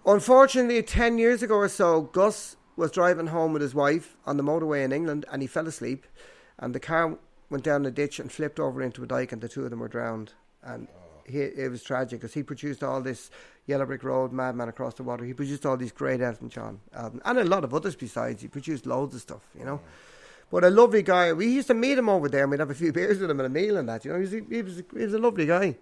Unfortunately, 10 years ago or so, Gus was driving home with his wife on the motorway in England and he fell asleep. And the car went down a ditch and flipped over into a dike and the two of them were drowned. And it was tragic because he produced all this Yellow Brick Road, Madman Across the Water. He produced all these great Elton John albums and a lot of others besides. He produced loads of stuff, you know. But a lovely guy. We used to meet him over there and we'd have a few beers with him and a meal and that, you know. He was a lovely guy.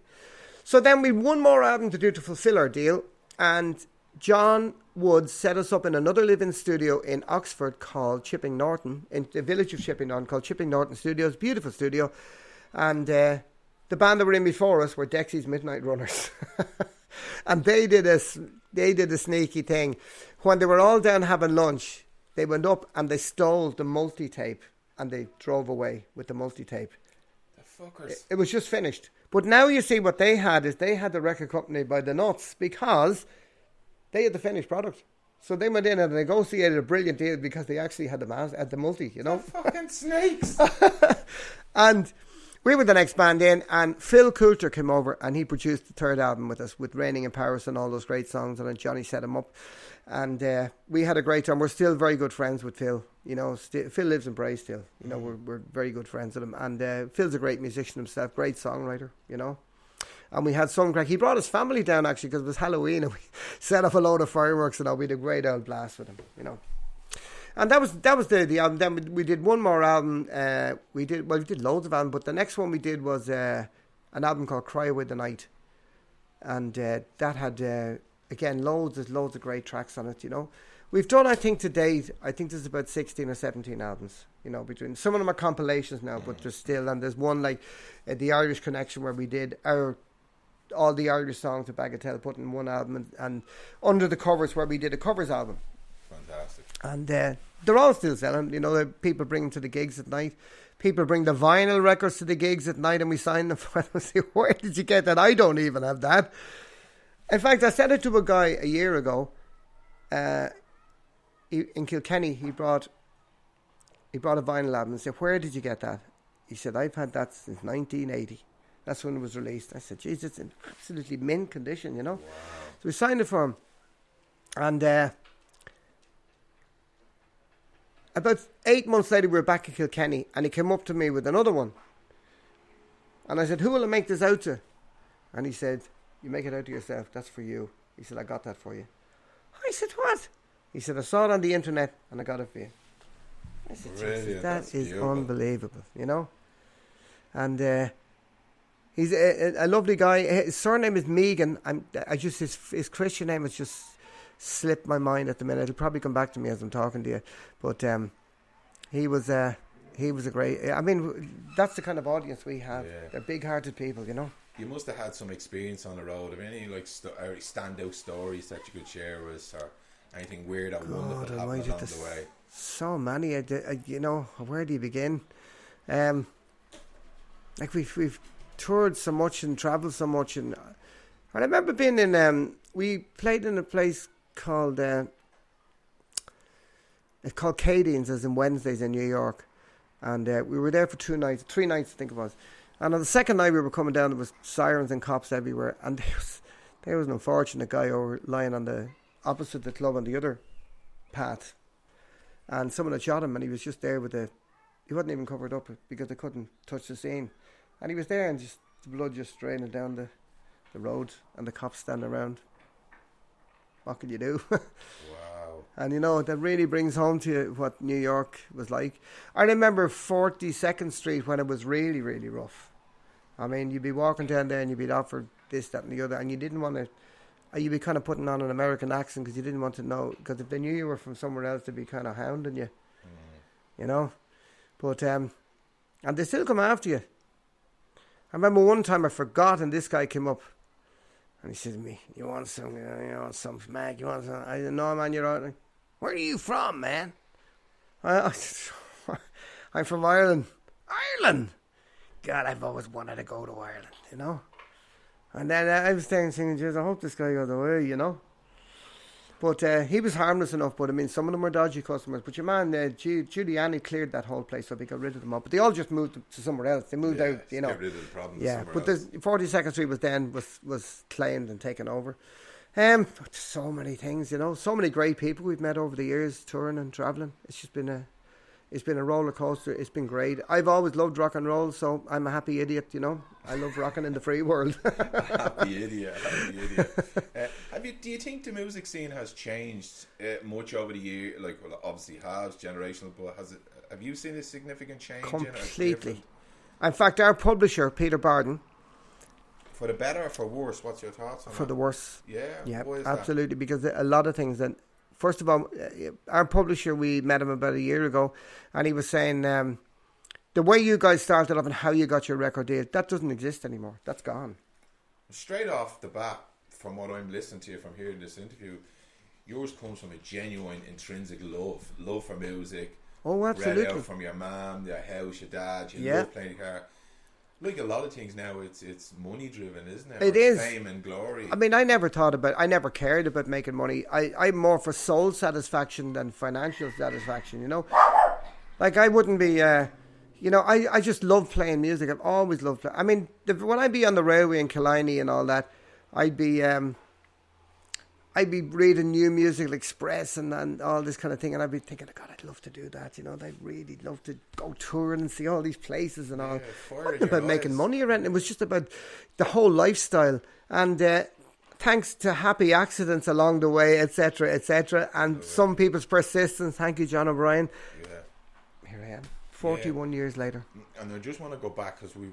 So then we had one more album to do to fulfill our deal, and John Woods set us up in another living studio in Oxford called Chipping Norton, in the village of Chipping Norton, called Chipping Norton Studios. Beautiful studio. And the band that were in before us were Dexy's Midnight Runners. And they did a sneaky thing. When they were all down having lunch, they went up and they stole the multi-tape and they drove away with the multi-tape. The fuckers. It was just finished. But now you see what they had is they had the record company by the nuts because they had the finished product. So they went in and negotiated a brilliant deal because they actually had the multi, you know. The fucking snakes. And we were the next band in, and Phil Coulter came over and he produced the third album with us, with Raining in Paris and all those great songs, and then Johnny set him up. And we had a great time. We're still very good friends with Phil. You know, Phil lives in Bray still. You know, we're very good friends with him. And Phil's a great musician himself, great songwriter, you know. And we had some crack. He brought his family down, actually, because it was Halloween, and we set off a load of fireworks and all. We had a great old blast with him, you know. And that was the album. Then we did one more album. We did loads of albums, but the next one we did was an album called Cry Away the Night, and that had again loads of great tracks on it. You know, we've done, I think to date, there's about 16 or 17 albums. You know, between some of them are compilations now, but there's still, and there's one like the Irish Connection where we did all the Irish songs of Bagatelle put in one album, and Under the Covers where we did a covers album. Fantastic. And they're all still selling. You know, people bring them to the gigs at night. People bring the vinyl records to the gigs at night and we sign them for them. Say, where did you get that? I don't even have that. In fact, I said it to a guy a year ago. In Kilkenny, he brought a vinyl album and said, where did you get that? He said, I've had that since 1980. That's when it was released. I said, geez, it's in absolutely mint condition, you know. Wow. So we signed it for him. And about 8 months later, we were back in Kilkenny, and he came up to me with another one. And I said, who will I make this out to? And he said, you make it out to yourself. That's for you. He said, I got that for you. I said, what? He said, I saw it on the internet, and I got it for you. I said, Jesus, that is beautiful. Unbelievable, you know. And he's a lovely guy. His surname is Megan. His Christian name is just slipped my mind at the minute. It'll probably come back to me as I'm talking to you. But he was a great. I mean, that's the kind of audience we have. Yeah. They're big-hearted people, you know. You must have had some experience on the road. Have any like standout stories that you could share with us, or anything weird or wonderful happened along the way? So many. You know, where do you begin? Like we've toured so much and travelled so much, and I remember being in. We played in a place called it's called Cadine's, as in Wednesdays in New York, and we were there for 3 nights, I think it was. And on the second night we were coming down, there was sirens and cops everywhere, and there was an unfortunate guy over lying on the opposite the club on the other path, and someone had shot him, and he was just there he wasn't even covered up because they couldn't touch the scene, and he was there, and just the blood just draining down the road, and the cops standing around. What can you do? Wow. And you know, that really brings home to you what New York was like. I remember 42nd Street when it was really, really rough. I mean, you'd be walking down there and you'd be offered this, that and the other, and you didn't want to, you'd be kind of putting on an American accent because you didn't want to know, because if they knew you were from somewhere else, they'd be kind of hounding you, you know. But, and they still come after you. I remember one time I forgot, and this guy came up, and he said to me, you want some smack, you want some? I said, no, man, you're right. Where are you from, man? I'm from Ireland. Ireland? God, I've always wanted to go to Ireland, you know. And then I was there thinking, geez, I hope this guy goes away, you know. But he was harmless enough, but I mean, some of them were dodgy customers. But your man, Giuliani cleared that whole place up. He got rid of them all. But they all just moved to somewhere else. They moved out, you know. Get rid of the problems. Yeah, but else. the 42nd Street was claimed and taken over. So many things, you know. So many great people we've met over the years, touring and travelling. It's just been a roller coaster. It's been great. I've always loved rock and roll, so I'm a happy idiot, you know. I love rocking in the free world. Happy idiot. Do you think the music scene has changed much over the year? Like, well, it obviously has, generational, but have you seen a significant change? Completely. In fact, our publisher, Peter Barden. For the better or for worse? What's your thoughts on that? For the worse. Yeah, why is absolutely, that? Because a lot of things that. First of all, our publisher, we met him about a year ago, and he was saying the way you guys started off and how you got your record deal, that doesn't exist anymore. That's gone. Straight off the bat, from what I'm listening to you, from hearing this interview, yours comes from a genuine, intrinsic love for music. Oh, absolutely. Read out from your mum, your house, your dad, you love playing the guitar. Like a lot of things now, it's money driven, isn't it? It is. Fame and glory. I mean, I never cared about making money. I'm more for soul satisfaction than financial satisfaction, you know? Like, I wouldn't be, you know, I just love playing music. I've always loved playing. I mean, when I'd be on the railway in Killiney and all that, I'd be reading New Musical Express and all this kind of thing, and I'd be thinking, God, I'd love to do that, you know. I'd really love to go touring and see all these places and all. It wasn't about making money or anything. It was just about the whole lifestyle. And thanks to happy accidents along the way, etc., and some people's persistence. Thank you, John O'Brien. Yeah. Here I am, 41 years later. And I just want to go back, because we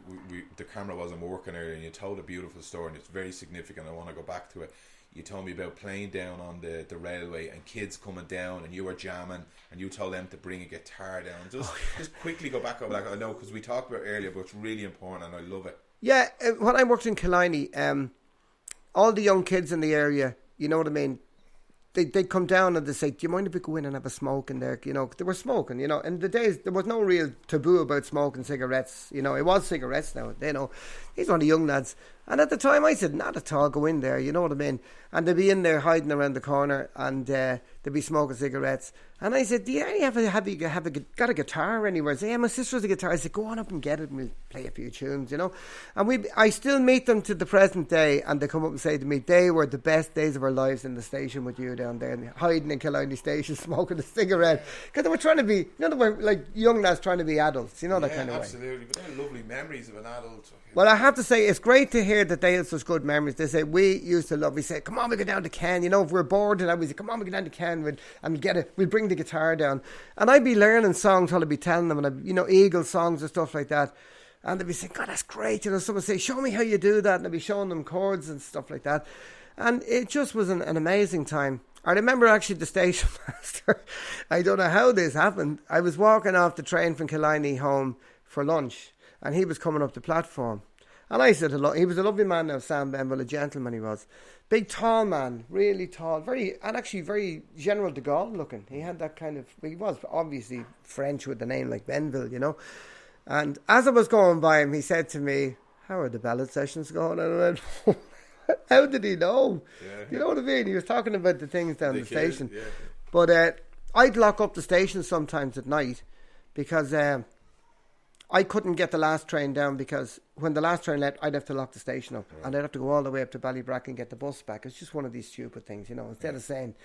the camera wasn't working earlier, and you told a beautiful story, and it's very significant. I want to go back to it. You told me about playing down on the railway and kids coming down and you were jamming and you told them to bring a guitar down. Just quickly go back over that. I know, because we talked about it earlier, but it's really important and I love it. Yeah, when I worked in Killiney, all the young kids in the area, you know what I mean, they'd come down and they'd say, do you mind if we go in and have a smoke in there? You know, they were smoking, you know. In the days, there was no real taboo about smoking cigarettes. You know, it was cigarettes now. You know, these were the young lads. And at the time, I said, not at all, go in there, you know what I mean? And they'd be in there hiding around the corner and they'd be smoking cigarettes. And I said, do you got a guitar anywhere? I said, yeah, my sister has a guitar. I said, go on up and get it and we'll play a few tunes, you know. And I still meet them to the present day, and they come up and say to me, they were the best days of our lives in the station with you down there, and hiding in Killiney Station, smoking a cigarette. Because they were trying to be, you know, they were like young lads trying to be adults, you know, that kind of absolutely. way. Absolutely, but they're lovely memories of an adult. Well, I have to say, it's great to hear that they have such good memories. They say, we used to love, we say, come on, we go down to Ken, you know, if we're bored, and I would say, come on, we go down to Ken, and we'll bring the guitar down. And I'd be learning songs while I'd be telling them, and I'd, you know, Eagle songs and stuff like that. And they'd be saying, God, that's great. You know, someone would say, show me how you do that. And I'd be showing them chords and stuff like that. And it just was an amazing time. I remember actually the station master, I don't know how this happened. I was walking off the train from Killiney home for lunch, and he was coming up the platform. And I said hello. He was a lovely man now, Sam Benville, a gentleman he was. Big, tall man, really tall, actually very General de Gaulle looking. He had that kind of, he was obviously French with a name like Benville, you know. And as I was going by him, he said to me, how are the ballot sessions going? And I went, how did he know? Yeah. You know what I mean? He was talking about the things down the station. Yeah. But I'd lock up the station sometimes at night because I couldn't get the last train down, because when the last train left, I'd have to lock the station up. Right. And I'd have to go all the way up to Ballybrack and get the bus back. It's just one of these stupid things, you know. Instead of saying,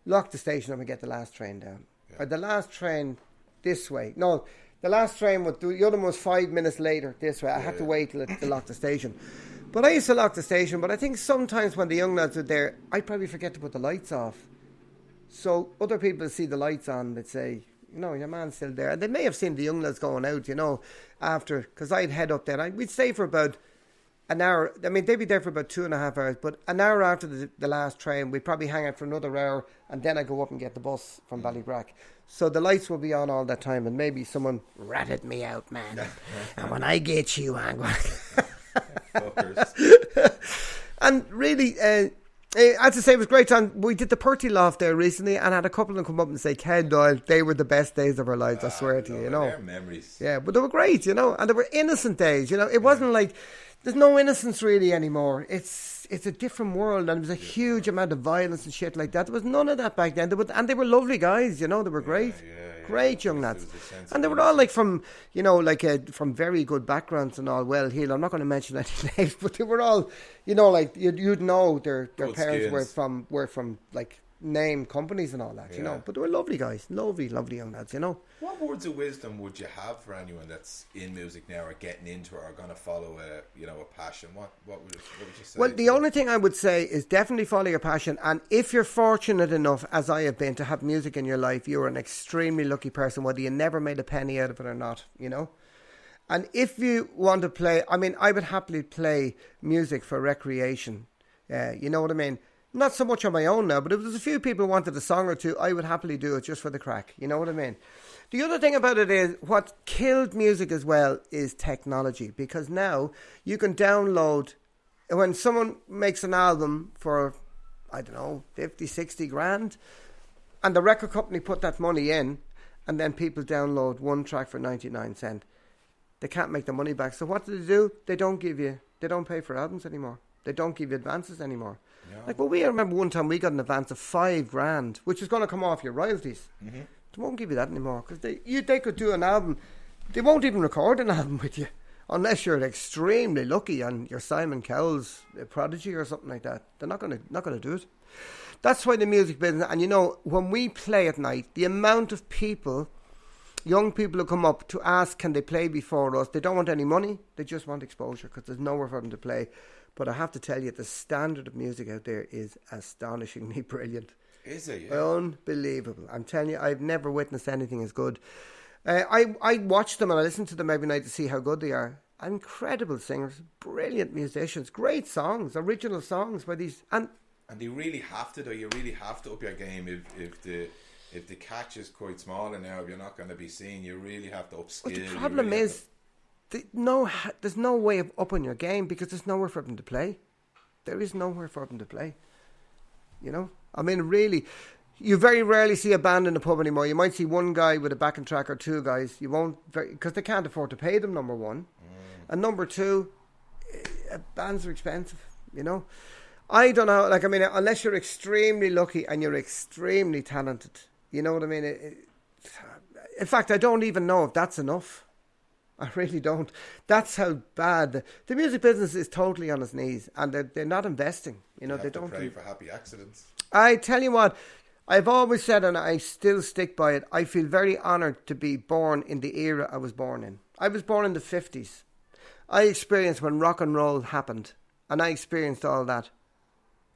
lock the station up and get the last train down. Yeah. Or the last train this way. No, the last train, the other one was 5 minutes later this way. I had to wait till to lock the station. But I used to lock the station, but I think sometimes when the young lads were there, I'd probably forget to put the lights off. So other people see the lights on, they'd say, you know, your man's still there. And they may have seen the young lads going out, you know, after, because I'd head up there. We'd stay for about an hour. I mean, they'd be there for about 2.5 hours, but an hour after the last train, we'd probably hang out for another hour, and then I'd go up and get the bus from Ballybrack. So the lights will be on all that time, and maybe someone ratted me out, man. And when I get you, I'm going and really, as I say, it was great time. We did the Purty Loft there recently, and had a couple of them come up and say, Ken Doyle, they were the best days of our lives, I swear to you, you know. They're memories. Yeah, but they were great, you know, and they were innocent days, you know. It wasn't like, there's no innocence really anymore. It's a different world, and there was a huge amount of violence and shit like that. There was none of that back then. They were lovely guys, you know. They were great. Great young lads. And they were all like from, you know, like from very good backgrounds and all, well heeled. I'm not going to mention any names, but they were all, you know, like you'd know their parents were from like name companies and all that, you know. But they were lovely guys, lovely young lads, you know. What words of wisdom would you have for anyone that's in music now, or getting into it, or going to follow a passion? What would you say? Well, the only thing I would say is definitely follow your passion, and if you're fortunate enough, as I have been, to have music in your life, you're an extremely lucky person, whether you never made a penny out of it or not, you know. And if you want to play, I mean, I would happily play music for recreation, you know what I mean? Not so much on my own now, but if there's a few people who wanted a song or two, I would happily do it just for the crack. You know what I mean? The other thing about it is, what killed music as well is technology. Because now you can download, when someone makes an album for, I don't know, 50, 60 grand, and the record company put that money in, and then people download one track for 99 cents. They can't make the money back. So what do? They don't pay for albums anymore. They don't give you advances anymore. No. Like, well, we remember one time we got an advance of $5,000, which is going to come off your royalties. Mm-hmm. They won't give you that anymore, because they could do an album. They won't even record an album with you unless you're extremely lucky and you're Simon Cowell's prodigy or something like that. They're not going to do it. That's why the music business. And you know, when we play at night, the amount of people, young people who come up to ask, can they play before us? They don't want any money. They just want exposure, because there's nowhere for them to play. But I have to tell you, the standard of music out there is astonishingly brilliant. Is it? Yeah. Unbelievable. I'm telling you, I've never witnessed anything as good. I watch them and I listen to them every night to see how good they are. Incredible singers, brilliant musicians, great songs, original songs by these. And they really have to, though. You really have to up your game if the catch is quite small, and now if you're not going to be seen, you really have to upskill. But the problem is, there's no way of upping your game, because there's nowhere for them to play. There is nowhere for them to play. You know? I mean, really, you very rarely see a band in a pub anymore. You might see one guy with a backing track or two guys. You won't, because they can't afford to pay them, number one. And number two, bands are expensive, you know? I don't know, like, I mean, unless you're extremely lucky and you're extremely talented, you know what I mean? In fact, I don't even know if that's enough. I really don't. That's how bad the music business is. Totally on its knees, and they're not investing. You know, they don't pray for happy accidents. I tell you what, I've always said, and I still stick by it, I feel very honoured to be born in the era I was born in. I was born in the 50s. I experienced when rock and roll happened, and I experienced all that.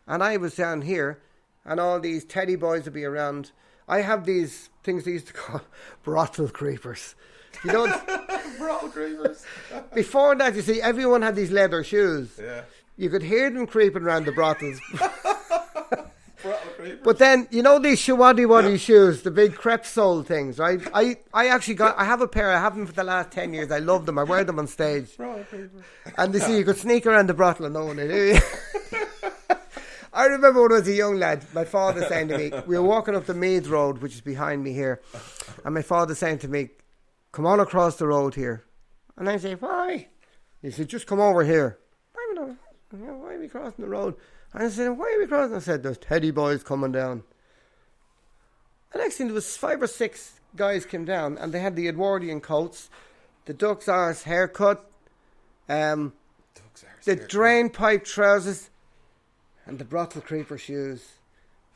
And I was down here, and all these teddy boys would be around. I have these things they used to call brothel creepers. You know, brothel creepers. Before that, you see, everyone had these leather shoes. Yeah. You could hear them creeping around the brothels. creepers. But then, you know these Shawaddy shoes, the big crepe sole things, right? I have a pair. I have them for the last 10 years. I love them. I wear them on stage. And they see you could sneak around the brothel and no one knew. I remember when I was a young lad, my father saying to me, we were walking up the Meads Road, which is behind me here, and my father saying to me, come on across the road here. And I say, why? He said, just come over here. Why are we crossing the road? And I said, why are we crossing? I said, there's Teddy boys coming down. The next thing, there was 5 or 6 guys came down, and they had the Edwardian coats, the duck's arse haircut, the drain pipe trousers, and the brothel creeper shoes.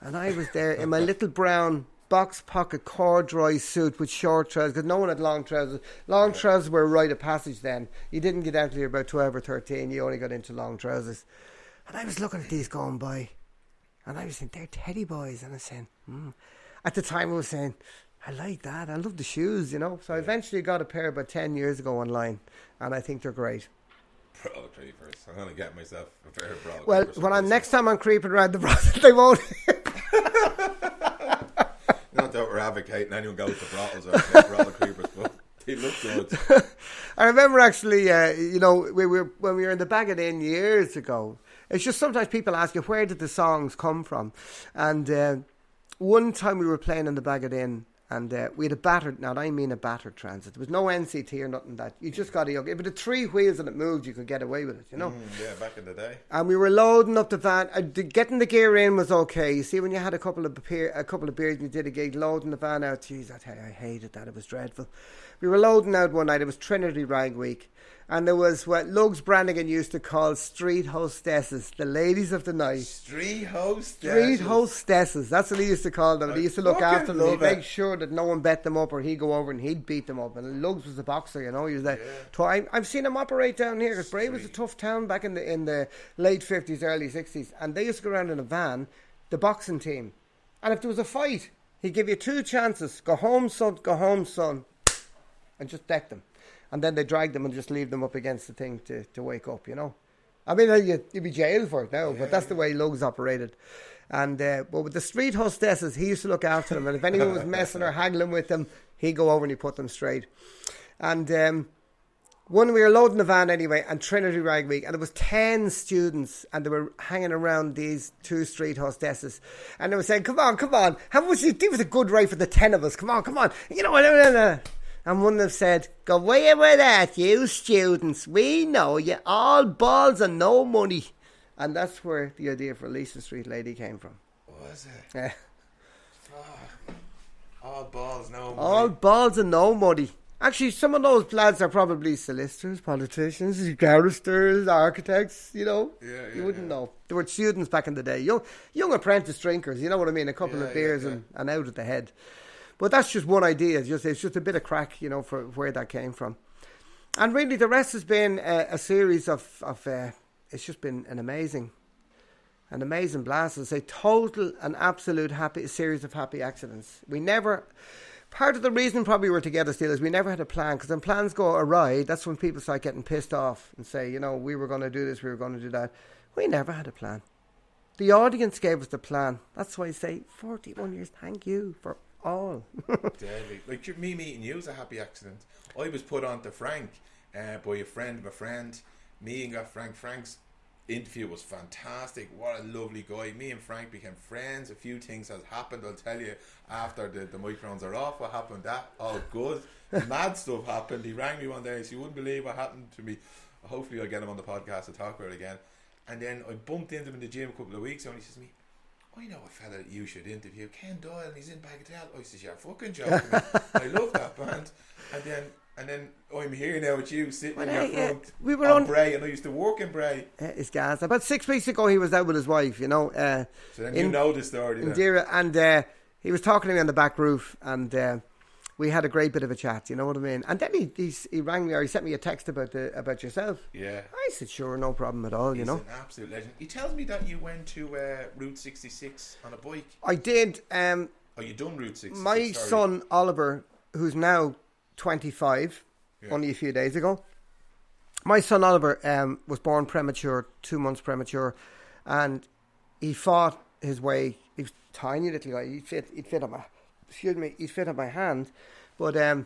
And I was there in my little brown box pocket corduroy suit with short trousers, because no one had long trousers. Long trousers were a rite of passage then. You didn't get out till you were about 12 or 13. You only got into long trousers. And I was looking at these going by, and I was saying, they're Teddy boys. And I was saying, At the time I was saying, I like that. I love the shoes, you know. So I eventually got a pair about 10 years ago online, and I think they're great. Brothel creepers. I'm going to get myself a pair of brothel well, creepers. Well, next time I'm creeping around the brothel, they won't. Not that we're advocating anyone goes to brothels or brothel creepers, but they look good. I remember actually, when we were in the Bagatelle years ago, it's just sometimes people ask you, where did the songs come from? And one time we were playing in the Bagatelle, and we had a battered transit. There was no NCT or nothing that. You just got if it had 3 wheels and it moved, you could get away with it, you know. Yeah, back in the day. And we were loading up the van. Getting the gear in was okay. You see, when you had a couple of beers and you did a gig, loading the van out, geez, I tell you, I hated that. It was dreadful. We were loading out one night. It was Trinity Rag Week. And there was what Lugs Brannigan used to call street hostesses, the ladies of the night. Street hostesses? Street hostesses. That's what he used to call them. He used to look after them. He'd make sure that no one bet them up, or he'd go over and he'd beat them up. And Lugs was a boxer, you know. He was I've seen him operate down here, because Bray was a tough town back in the late 50s, early 60s. And they used to go around in a van, the boxing team. And if there was a fight, he'd give you 2 chances. Go home, son. And just deck them. And then they drag them and just leave them up against the thing to wake up, you know. I mean, you'd be jailed for it now, but that's the way Lugs operated. And but with the street hostesses, he used to look after them. And if anyone was messing or haggling with them, he'd go over and he'd put them straight. And we were loading the van anyway, and Trinity Rag Week, and there was 10 students, and they were hanging around these 2 street hostesses. And they were saying, come on, how much do you give us a good rate for the 10 of us? Come on. You know, and one of them said, go away with that, you students. We know you all balls and no money. And that's where the idea for Leeson Street Lady came from. Was it? Yeah. All balls, no money. All balls and no money. Actually, some of those lads are probably solicitors, politicians, barristers, architects, you know. You wouldn't know. They were students back in the day. Young apprentice drinkers, you know what I mean? A couple of beers and out at the head. But that's just one idea. It's just a bit of crack, you know, for where that came from. And really, the rest has been a series of it's just been an amazing blast. It's a total and absolute series of happy accidents. Part of the reason probably we're together still is we never had a plan, because when plans go awry, that's when people start getting pissed off and say, you know, we were going to do this, we were going to do that. We never had a plan. The audience gave us the plan. That's why I say 41 years, thank you for all. Deadly. Like me meeting you was a happy accident. I was put on to Frank by a friend of a friend. Me and got Frank. Frank's interview was fantastic. What a lovely guy. Me and Frank became friends. A few things has happened. I'll tell you after the microphones are off what happened. That all good. Mad stuff happened. He rang me one day and said, you wouldn't believe what happened to me. Hopefully I'll get him on the podcast to talk about it again. And then I bumped into him in the gym a couple of weeks ago, and he says to me, I know a fella that you should interview, Ken Doyle, and he's in Bagatelle. I says, you're fucking joking me. I love that band. And then I'm here now with you sitting in your front we were on Bray, and I used to work in Bray. It's gas. About 6 weeks ago, he was out with his wife, you know. So then you know the story. Indira, and he was talking to me on the back roof, and we had a great bit of a chat, you know what I mean? And then he rang me, or he sent me a text about yourself. Yeah. I said, sure, no problem at all, you know. He's an absolute legend. He tells me that you went to Route 66 on a bike. I did. You done Route 66? My son, Oliver, who's now 25, only a few days ago. My son, Oliver, was born premature, 2 months premature, and he fought his way. He was tiny little guy. He'd fit on my hand, but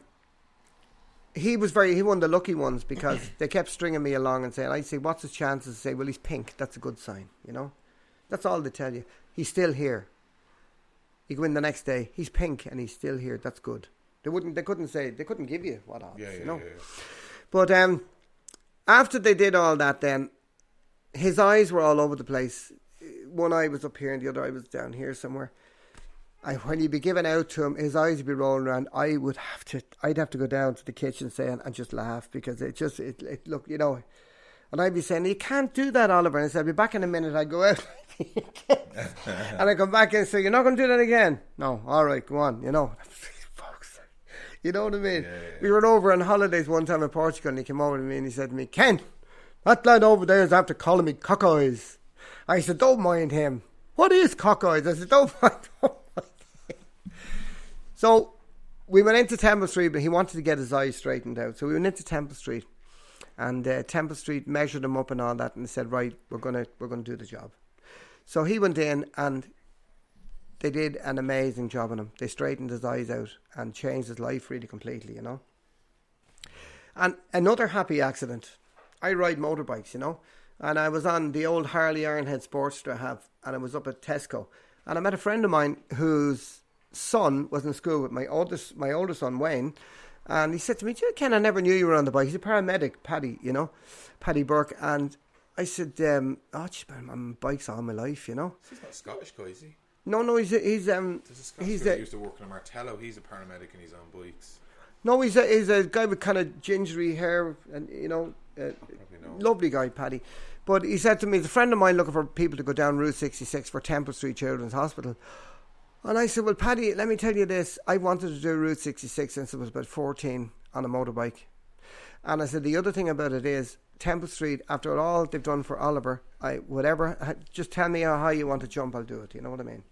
he was one of the lucky ones because they kept stringing me along and saying, I'd say, what's his chances? Say, well, he's pink. That's a good sign, you know. That's all they tell you. He's still here. You go in the next day, he's pink and he's still here. That's good. They couldn't give you what odds, you know. Yeah. But after they did all that, then his eyes were all over the place. One eye was up here and the other eye was down here somewhere. When you'd be giving out to him, his eyes would be rolling around. I'd have to go down to the kitchen and just laugh because it look, you know. And I'd be saying, you can't do that, Oliver. And I said, I'll be back in a minute. I'd go out. And I come back in and say, you're not going to do that again? No, all right, go on, you know. You know what I mean? Yeah. We were over on holidays one time in Portugal and he came over to me and he said to me, Ken, that lad over there is after calling me cock-eyes. I said, don't mind him. What is cock-eyes? I said, don't mind him. So we went into Temple Street, but he wanted to get his eyes straightened out. So we went into Temple Street and Temple Street measured him up and all that and said, right, we're going to do the job. So he went in and they did an amazing job on him. They straightened his eyes out and changed his life really completely, you know. And another happy accident. I ride motorbikes, you know. And I was on the old Harley Ironhead Sportster I have, and I was up at Tesco. And I met a friend of mine whose son was in school with my older son, Wayne. And he said to me, Ken, I never knew you were on the bike. He's a paramedic, Paddy, you know, Paddy Burke. And I said, I'm on bikes all my life, you know. He's not a Scottish guy, is he? No, he's There's a Scottish guy who used to work in a Martello. He's a paramedic and he's on bikes. No, he's a guy with kind of gingery hair and, you know, lovely guy, Paddy. But he said to me, he's a friend of mine looking for people to go down Route 66 for Temple Street Children's Hospital. And I said, well, Paddy, let me tell you this. I wanted to do Route 66 since I was about 14 on a motorbike. And I said, the other thing about it is, Temple Street, after all they've done for Oliver, just tell me how high you want to jump, I'll do it. You know what I mean?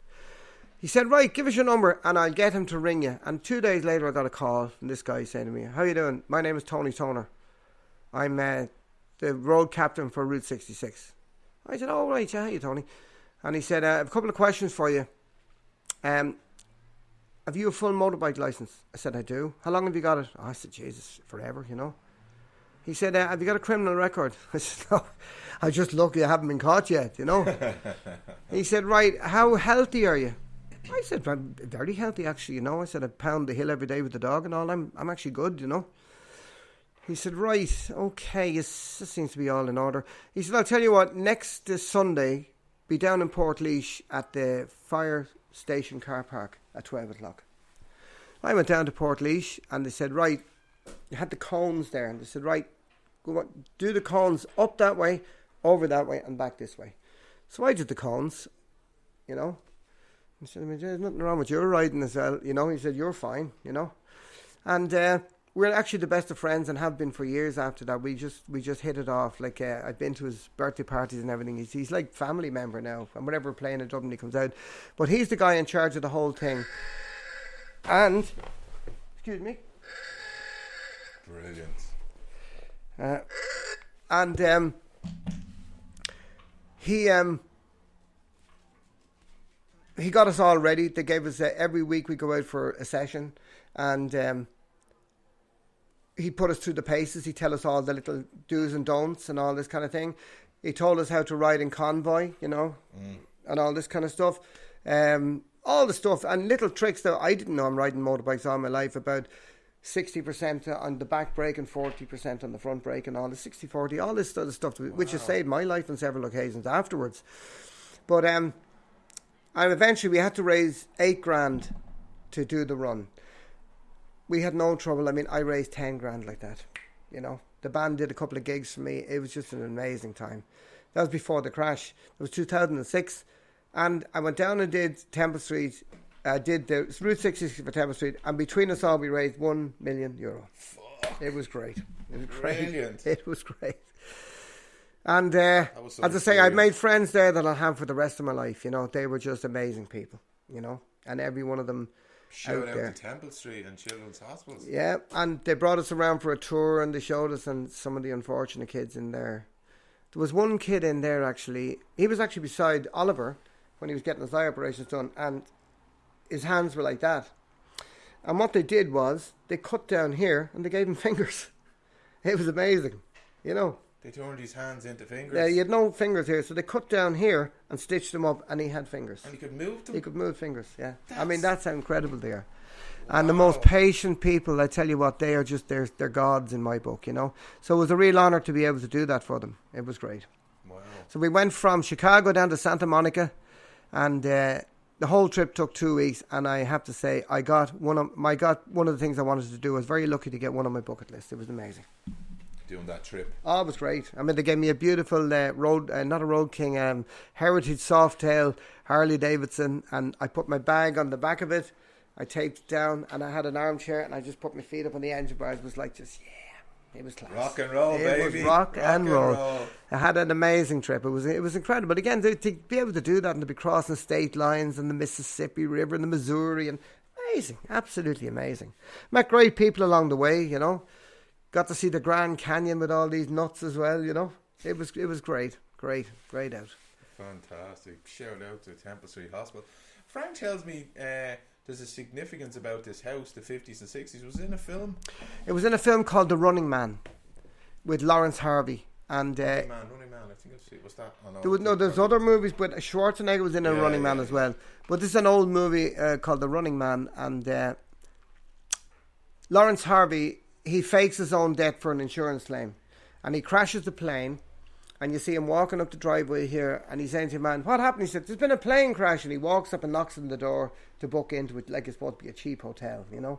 He said, right, give us your number and I'll get him to ring you. And 2 days later I got a call from this guy saying to me, how you doing? My name is Tony Toner. I'm the road captain for Route 66. I said, oh, right, yeah, how you, Tony? And he said, I have a couple of questions for you. Have you a full motorbike license? I said, I do. How long have you got it? Oh, I said, Jesus, forever, you know. He said, have you got a criminal record? I said, no, I'm just lucky I haven't been caught yet, you know. He said, right, how healthy are you? I said, I'm very healthy, actually, you know. I said, I pound the hill every day with the dog and all. I'm actually good, you know. He said, right, okay, this seems to be all in order. He said, I'll tell you what, next Sunday, be down in Portlaoise at the fire station car park at 12 o'clock. I went down to Portlaoise and they said, right, you had the cones there. And they said, right, go on, do the cones up that way, over that way and back this way. So I did the cones, you know. He said, there's nothing wrong with your riding as well, you know. He said, you're fine, you know. And we're actually the best of friends and have been for years after that. We just hit it off. Like I've been to his birthday parties and everything. He's like family member now. And whenever we're playing in Dublin, he comes out. But he's the guy in charge of the whole thing. And, excuse me. Brilliant. He got us all ready. They gave us every week we go out for a session, and he put us through the paces. He tell us all the little do's and don'ts and all this kind of thing. He told us how to ride in convoy, you know, and all this kind of stuff. All the stuff and little tricks that I didn't know. I'm riding motorbikes all my life, about 60% on the back brake and 40% on the front brake and all the 60-40, all this other stuff, which has saved my life on several occasions afterwards. But and eventually we had to raise $8,000 to do the run. We had no trouble. I mean, I raised 10 grand like that, you know. The band did a couple of gigs for me. It was just an amazing time. That was before the crash. It was 2006. And I went down and did Temple Street, did the Route 66 for Temple Street, and between us all we raised €1 million. Fuck. It was great. It was brilliant. Great. It was great. And as I say, I made friends there that I'll have for the rest of my life. You know, they were just amazing people, you know, and every one of them Shout out to Temple Street and Children's Hospitals. Yeah, and they brought us around for a tour and they showed us and some of the unfortunate kids in there. There was one kid in there actually. He was actually beside Oliver. when he was getting his eye operations done, and his hands were like that. And what they did was they cut down here and they gave him fingers. It was amazing, you know. They turned his hands into fingers. Yeah, he had no fingers here, so they cut down here and stitched them up, and he had fingers. And he could move them? He could move fingers, yeah. I mean, that's how incredible they are. Wow. And the most patient people, I tell you what, they are just, they're gods in my book, you know. So it was a real honour to be able to do that for them. It was great. Wow. So we went from Chicago down to Santa Monica, and the whole trip took 2 weeks, and I have to say, I got one of the things I wanted to do. I was very lucky to get one on my bucket list. It was amazing. Doing that trip. Oh, it was great. I mean, they gave me a beautiful not a Road King, Heritage Softail Harley Davidson, and I put my bag on the back of it. I taped it down, and I had an armchair, and I just put my feet up on the engine bars. It was like just, it was class. Rock and roll, baby. It was rock and roll. I had an amazing trip. It was incredible. But again, to be able to do that and to be crossing state lines and the Mississippi River and the Missouri, and amazing, absolutely amazing. Met great people along the way, you know. Got to see the Grand Canyon with all these nuts as well, you know. It was great out. Fantastic. Shout out to Temple Street Hospital. Frank tells me there's a significance about this house, the 50s and 60s. Was it in a film? It was in a film called The Running Man with Lawrence Harvey. And Running Man. I think it was that. Oh, no, there's other movies, but Schwarzenegger was in a Running Man as well. But this is an old movie called The Running Man, and Lawrence Harvey, he fakes his own death for an insurance claim, and he crashes the plane, and you see him walking up the driveway here, and he's saying to the man, "What happened?" He said, "There's been a plane crash," and he walks up and knocks on the door to book into it like it's supposed to be a cheap hotel, you know.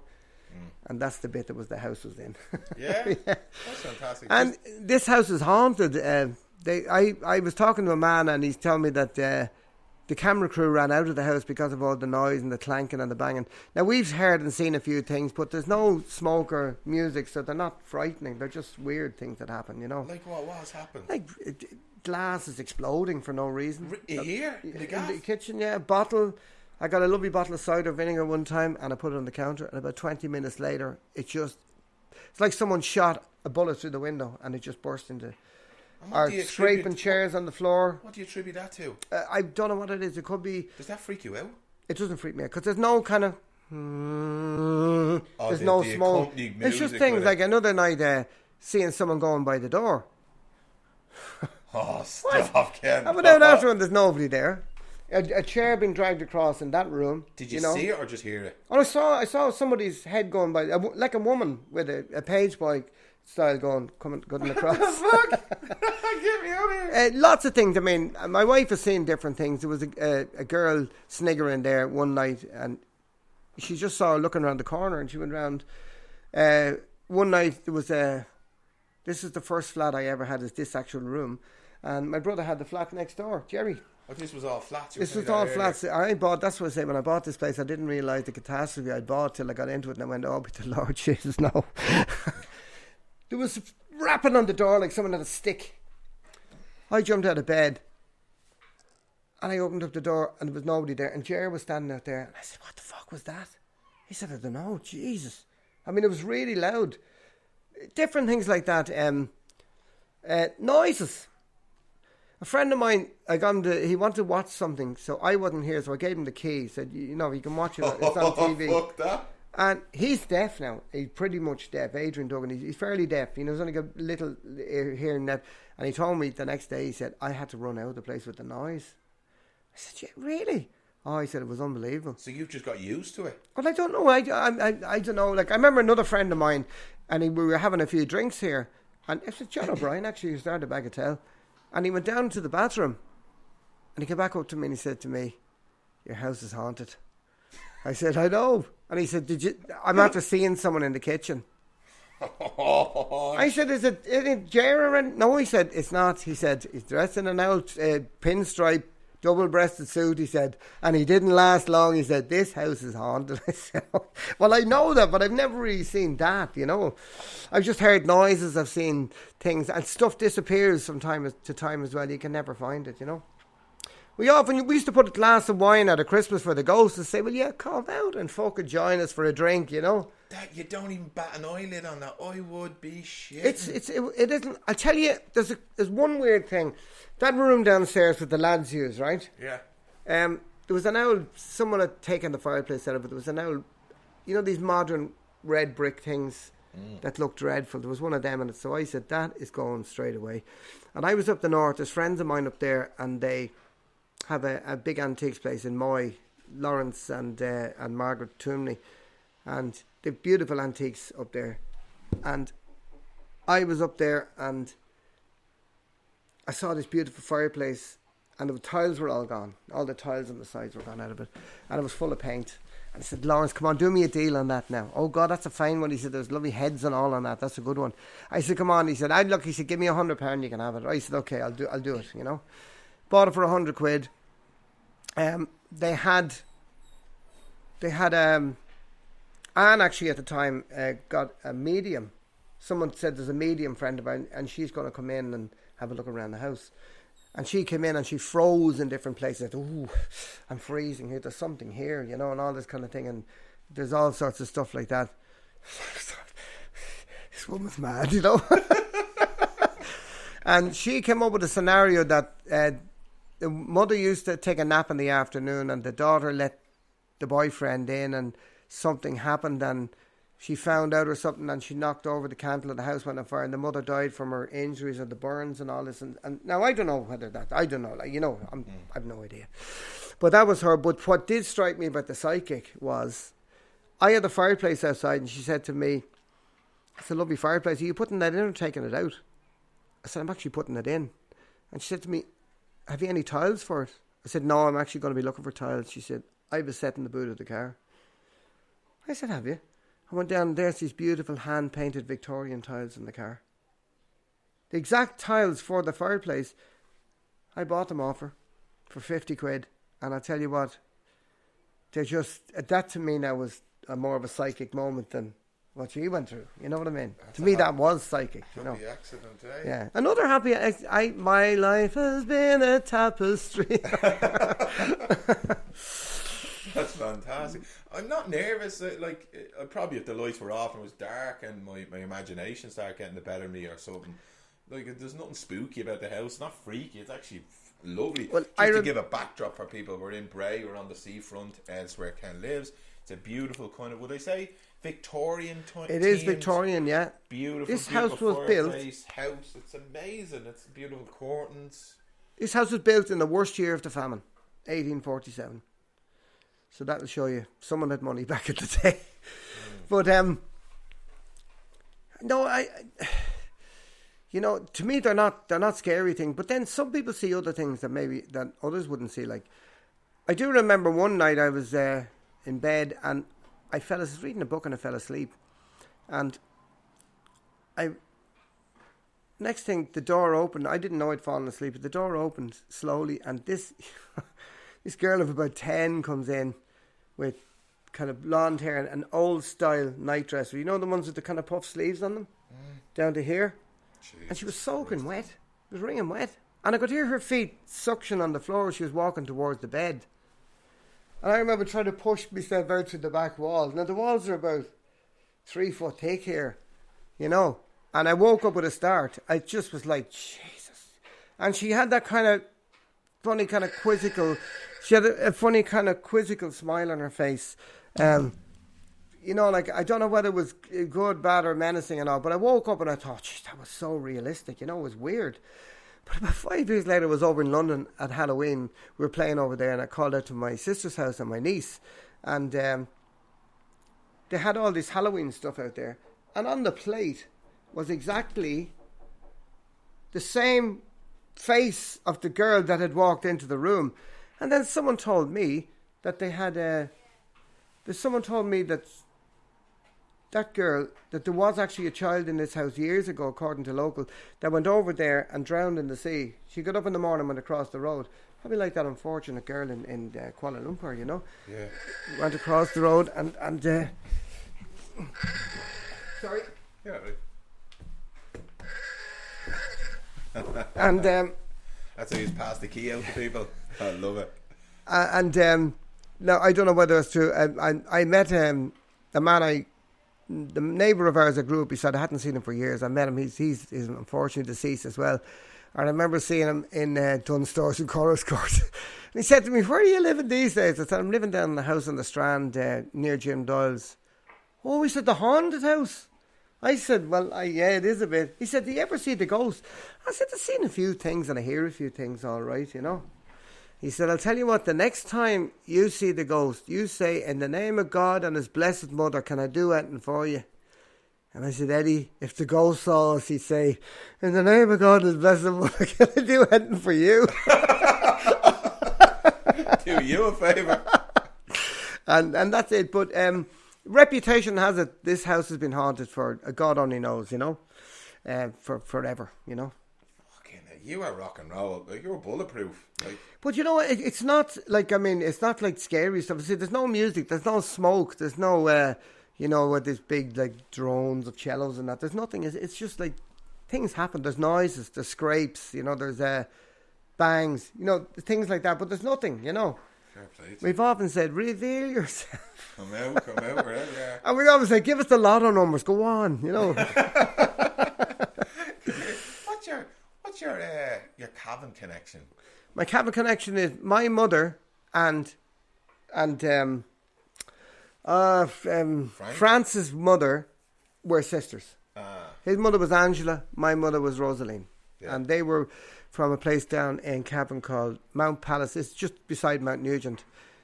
And that's the bit that was the house was in. Yeah, that's fantastic. And this house is haunted. I was talking to a man, and he's telling me that the camera crew ran out of the house because of all the noise and the clanking and the banging. Now, we've heard and seen a few things, but there's no smoke or music, so they're not frightening. They're just weird things that happen, you know. Like what has happened? Like glass is exploding for no reason. Here? In the kitchen, yeah. A bottle. I got a lovely bottle of cider vinegar one time, and I put it on the counter, and about 20 minutes later, it's like someone shot a bullet through the window, and it just burst into... Or scraping chairs on the floor. What do you attribute that to? I don't know what it is. It could be... Does that freak you out? It doesn't freak me out, because there's no kind of... there's no smoke. It's just things like another night seeing someone going by the door. Oh, stop, Ken. I went out after and there's nobody there. A chair being dragged across in that room. Did you see it or just hear it? Oh, I saw somebody's head going by, like a woman with a page bike style going across. Fuck! Get me out of here. Lots of things. I mean, my wife has seen different things. There was a girl sniggering there one night, and she just saw her looking around the corner, and she went round. One night there was this is the first flat I ever had, is this actual room, and my brother had the flat next door, Jerry. Oh, this was all flats. This was all flats. That's what I say, when I bought this place, I didn't realise the catastrophe I'd bought till I got into it, and I went, oh, but the Lord Jesus, no. There was rapping on the door like someone had a stick. I jumped out of bed, and I opened up the door, and there was nobody there, and Jerry was standing out there, and I said, what the fuck was that? He said, I don't know, Jesus. I mean, it was really loud. Different things like that. Noises. A friend of mine, he wanted to watch something, so I wasn't here, so I gave him the key. He said, you can watch it, it's on TV. Fuck that. And he's deaf now. He's pretty much deaf. Adrian Duggan, he's fairly deaf. He's only got a little hearing that. And he told me the next day, he said, I had to run out of the place with the noise. I said, yeah, really? Oh, he said, it was unbelievable. So you've just got used to it? Well, I don't know. I don't know. Like, I remember another friend of mine, and we were having a few drinks here. And it was John O'Brien, actually, who started Bagatelle. And he went down to the bathroom, and he came back up to me and he said to me, your house is haunted. I said, I know. And he said, I'm after seeing someone in the kitchen. I said, is it Jerry? No, he said, it's not. He said, he's dressed in an old pinstripe, double-breasted suit, he said, and he didn't last long. He said, this house is haunted. I said, well, I know that, but I've never really seen that, I've just heard noises, I've seen things, and stuff disappears from time to time as well. You can never find it, We used to put a glass of wine at Christmas for the ghosts and say, well, yeah, come out and fucking join us for a drink, That you don't even bat an eyelid on that. I would be shit. It isn't. I tell you, there's one weird thing. That room downstairs with the lads use, right? Yeah. There was an old, someone had taken the fireplace out of it. There was an old, you know, these modern red brick things that looked dreadful. There was one of them in it. So I said, that is going straight away. And I was up the north. There's friends of mine up there, and they have a big antiques place in Moy, Lawrence and Margaret Toomney. And they're beautiful antiques up there. And I was up there and I saw this beautiful fireplace, and the tiles were all gone. All the tiles on the sides were gone out of it. And it was full of paint. And I said, Lawrence, come on, do me a deal on that now. Oh, God, that's a fine one. He said, there's lovely heads and all on that. That's a good one. I said, come on. He said, I'd look. He said, give me £100, you can have it. I said, okay, I'll do it, you know. Bought it for £100. They had Anne actually at the time got a medium. Someone said there's a medium friend of mine, and she's going to come in and have a look around the house. And she came in and she froze in different places. Ooh, I'm freezing here. There's something here, you know, and all this kind of thing. And there's all sorts of stuff like that. This woman's mad, you know. And she came up with a scenario that the mother used to take a nap in the afternoon, and the daughter let the boyfriend in, and something happened, and she found out or something, and she knocked over the candle and the house went on fire, and the mother died from her injuries and the burns and all this. And now I don't know whether that, I don't know, like, you know, I've no idea. But that was her. But what did strike me about the psychic was, I had the fireplace outside, and she said to me, it's a lovely fireplace. Are you putting that in or taking it out? I said, I'm actually putting it in. And she said to me, have you any tiles for it? I said, no, I'm actually going to be looking for tiles. She said, I have a set in the boot of the car. I said, have you? I went down, and there's these beautiful hand-painted Victorian tiles in the car. The exact tiles for the fireplace, I bought them off her for £50. And I'll tell you what, they're just, that to me now was more of a psychic moment than what she went through. You know what I mean? To me, that was psychic. You know? Happy accident, eh? Yeah. Another happy, my life has been a tapestry. That's fantastic. I'm not nervous. Probably if the lights were off and it was dark and my imagination started getting the better of me or something. Like, there's nothing spooky about the house. It's not freaky. It's actually lovely. Well, Just to give a backdrop for people, we're in Bray. We're on the seafront. It's where Ken lives. It's a beautiful kind of, would I say, Victorian time. It is Victorian, yeah. Beautiful. This beautiful house was built. House. It's amazing. It's beautiful curtains. This house was built in the worst year of the famine, 1847. So that'll show you someone had money back in the day. But no, you know, to me they're not scary things. But then some people see other things that others wouldn't see. Like, I do remember one night I was in bed and I was reading a book and I fell asleep. And next thing, the door opened. I didn't know I'd fallen asleep, but the door opened slowly, and this this girl of about 10 comes in with kind of blonde hair and an old style night dress. You know, the ones with the kind of puff sleeves on them down to here. Jesus, and she was soaking wet. It was wringing wet. And I could hear her feet suction on the floor as she was walking towards the bed. And I remember trying to push myself out through the back wall. Now, the walls are about 3 foot thick here, you know. And I woke up with a start. I just was like, Jesus. And she had that kind of funny kind of quizzical... She had a funny kind of quizzical smile on her face. You know, like, I don't know whether it was good, bad, or menacing and all, but I woke up and I thought, geez, that was so realistic. You know, it was weird. But about 5 years later, I was over in London at Halloween. We were playing over there, and I called out to my sister's house and my niece. And they had all this Halloween stuff out there. And on the plate was exactly the same face of the girl that had walked into the room. And then someone told me that they had someone told me that girl, that there was actually a child in this house years ago, according to local, that went over there and drowned in the sea. She got up in the morning and went across the road. Probably like that unfortunate girl in Kuala Lumpur, you know? Yeah. Went across the road and sorry? Yeah. And that's how you pass the key out to people. I love it. Now I don't know whether it's true. I met a man, the neighbour of ours I grew up beside. I hadn't seen him for years. I met him. He's unfortunately deceased as well. And I remember seeing him in Dunstores in Chorus Court. And he said to me, "Where are you living these days?" I said, "I'm living down in the house on the Strand near Jim Doyle's." "Oh," he said, "the haunted house." I said, "Well, yeah, it is a bit." He said, "Do you ever see the ghost?" I said, "I've seen a few things and I hear a few things, all right, you know." He said, "I'll tell you what, the next time you see the ghost, you say, 'In the name of God and His blessed mother, can I do anything for you?'" And I said, "Eddie, if the ghost saw us, he'd say, 'In the name of God and His blessed mother, can I do anything for you?'" Do you a favour. And that's it. But reputation has it, this house has been haunted for, God only knows, you know, for forever, you know. Fucking hell, you are rock and roll. Like, you're bulletproof. Like, But you know what, it's not like, I mean, it's not like scary stuff. See, there's no music, there's no smoke, there's no, you know, with these big, like, drones of cellos and that. There's nothing. It's just like, things happen. There's noises, there's scrapes, you know, there's bangs, you know, things like that. But there's nothing, you know. fair play to you. We've often said, "Reveal yourself." Come out, wherever you are. And we always say, "Give us the lotto numbers, go on," you know. What's your Cavan connection? My Cavan connection is my mother and France's mother were sisters. His mother was Angela, my mother was Rosaline. Yeah. And they were from a place down in Cavan called Mount Palace. It's just beside Mount Nugent,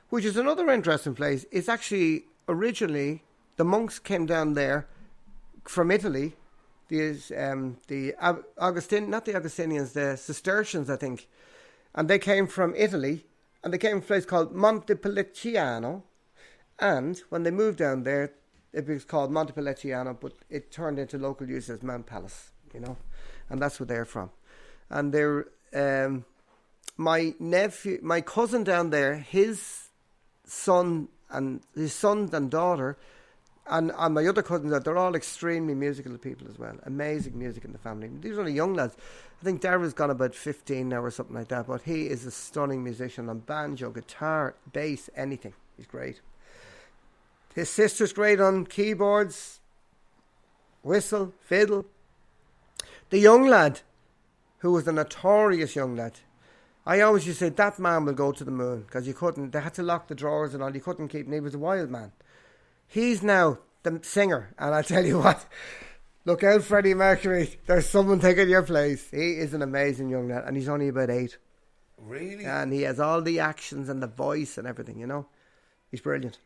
which is another interesting place. It's actually originally, the monks came down there from Italy. The Augustinians, the Cistercians, I think. And they came from Italy, and they came from a place called Montepulciano. And when they moved down there, it was called Montepulciano, but it turned into local use as Mount Palace, you know. And that's where they're from. And they're, my cousin down there, his son and daughter, and my other cousins, they're all extremely musical people as well. Amazing music in the family. These are only young lads. I think Darryl's gone about 15 now or something like that, but he is a stunning musician on banjo, guitar, bass, anything. He's great. His sister's great on keyboards, whistle, fiddle. The young lad, who was a notorious young lad, I always used to say, that man will go to the moon, because they had to lock the drawers and all, you couldn't keep him, he was a wild man. He's now the singer, and I tell you what, look out, Freddie Mercury, there's someone taking your place. He is an amazing young lad, and he's only about 8. Really? And he has all the actions and the voice and everything, you know. He's brilliant.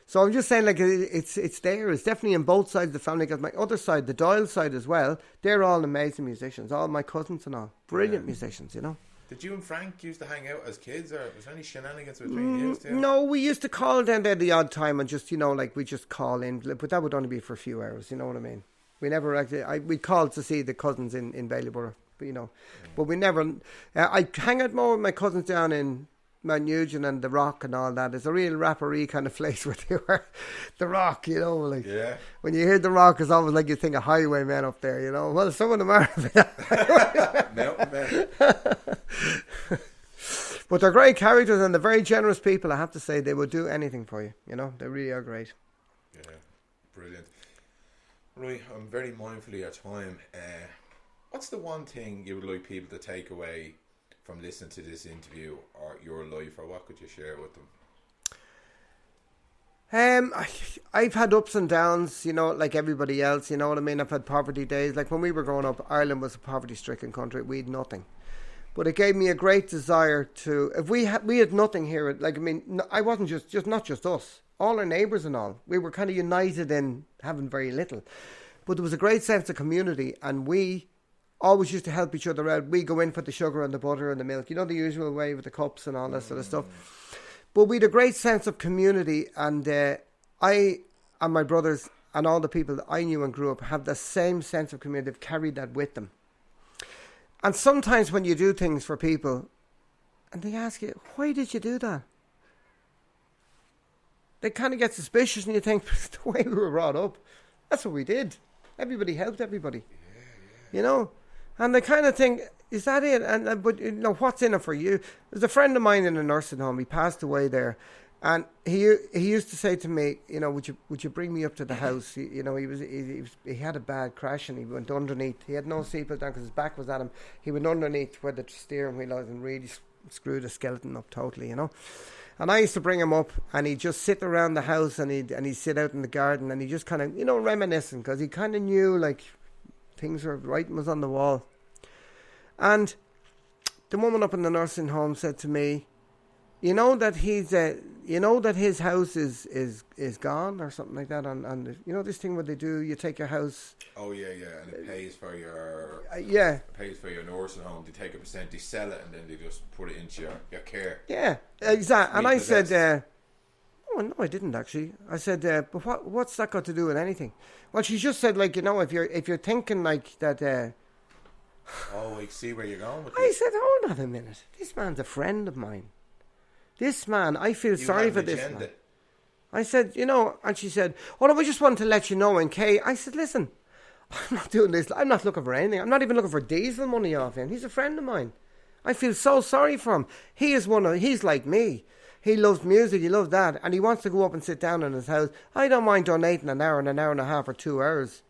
So I'm just saying, like, it's there. It's definitely on both sides of the family. Because my other side, the Doyle side as well, they're all amazing musicians. All my cousins and all. Brilliant musicians, you know. Did you and Frank used to hang out as kids, or was there any shenanigans between you two? No, we used to call down there the odd time and just, you know, like, we just call in. But that would only be for a few hours, you know what I mean? We never actually... we called to see the cousins in Ballyborough, but, you know. But we never... I hang out more with my cousins down in Mount Nugent and the Rock and all that. It's a real rappery kind of place where they were. The Rock, you know, like, yeah. When you hear the Rock, it's almost like you think of highwaymen up there, you know. Well, some of them are. No, man. But they're great characters and they're very generous people. I have to say, they will do anything for you. You know, they really are great. Yeah, brilliant. Right, I'm very mindful of your time. What's the one thing you would like people to take away from listening to this interview, or your life, or what could you share with them? I've had ups and downs, you know, like everybody else, you know what I mean? I've had poverty days. Like when we were growing up, Ireland was a poverty-stricken country. We had nothing. But it gave me a great desire to... If we had nothing here, like, I mean, I wasn't just not just us. All our neighbours and all. We were kind of united in having very little. But there was a great sense of community, and we always used to help each other out. We go in for the sugar and the butter and the milk. You know, the usual way with the cups and all that sort of stuff. But we had a great sense of community, and I and my brothers and all the people that I knew and grew up have the same sense of community. They've carried that with them. And sometimes when you do things for people and they ask you, why did you do that? They kind of get suspicious and you think, it's the way we were brought up. That's what we did. Everybody helped everybody. You know? And they kind of think, is that it? But you know, what's in it for you? There's a friend of mine in a nursing home. He passed away there. And he used to say to me, you know, would you bring me up to the house? You know, he had a bad crash and he went underneath. He had no seatbelt down because his back was at him. He went underneath where the steering wheel was and really screwed the skeleton up totally, you know. And I used to bring him up and he'd just sit around the house and he'd sit out in the garden and he just kind of, you know, reminiscing because he kind of knew like things were, writing was on the wall. And the woman up in the nursing home said to me, you know that his house is gone or something like that. And you know this thing where they do, you take your house. Oh yeah, and it pays for your It pays for your nursing home. They take a percent, they sell it, and then they just put it into your care. Yeah, exactly. And I said, oh no, I didn't actually. I said, but what's that got to do with anything? Well, she just said like, you know, if you're thinking like that. Oh, I see where you're going with I this. said, hold on a minute. This man's a friend of mine. This man, I feel sorry for this man. I said, you know, and she said, well, I just wanted to let you know in Kay. I said, listen, I'm not doing this. I'm not looking for anything. I'm not even looking for diesel money off him. He's a friend of mine. I feel so sorry for him. He's like me. He loves music, he loves that, and he wants to go up and sit down in his house. I don't mind donating an hour and a half or 2 hours.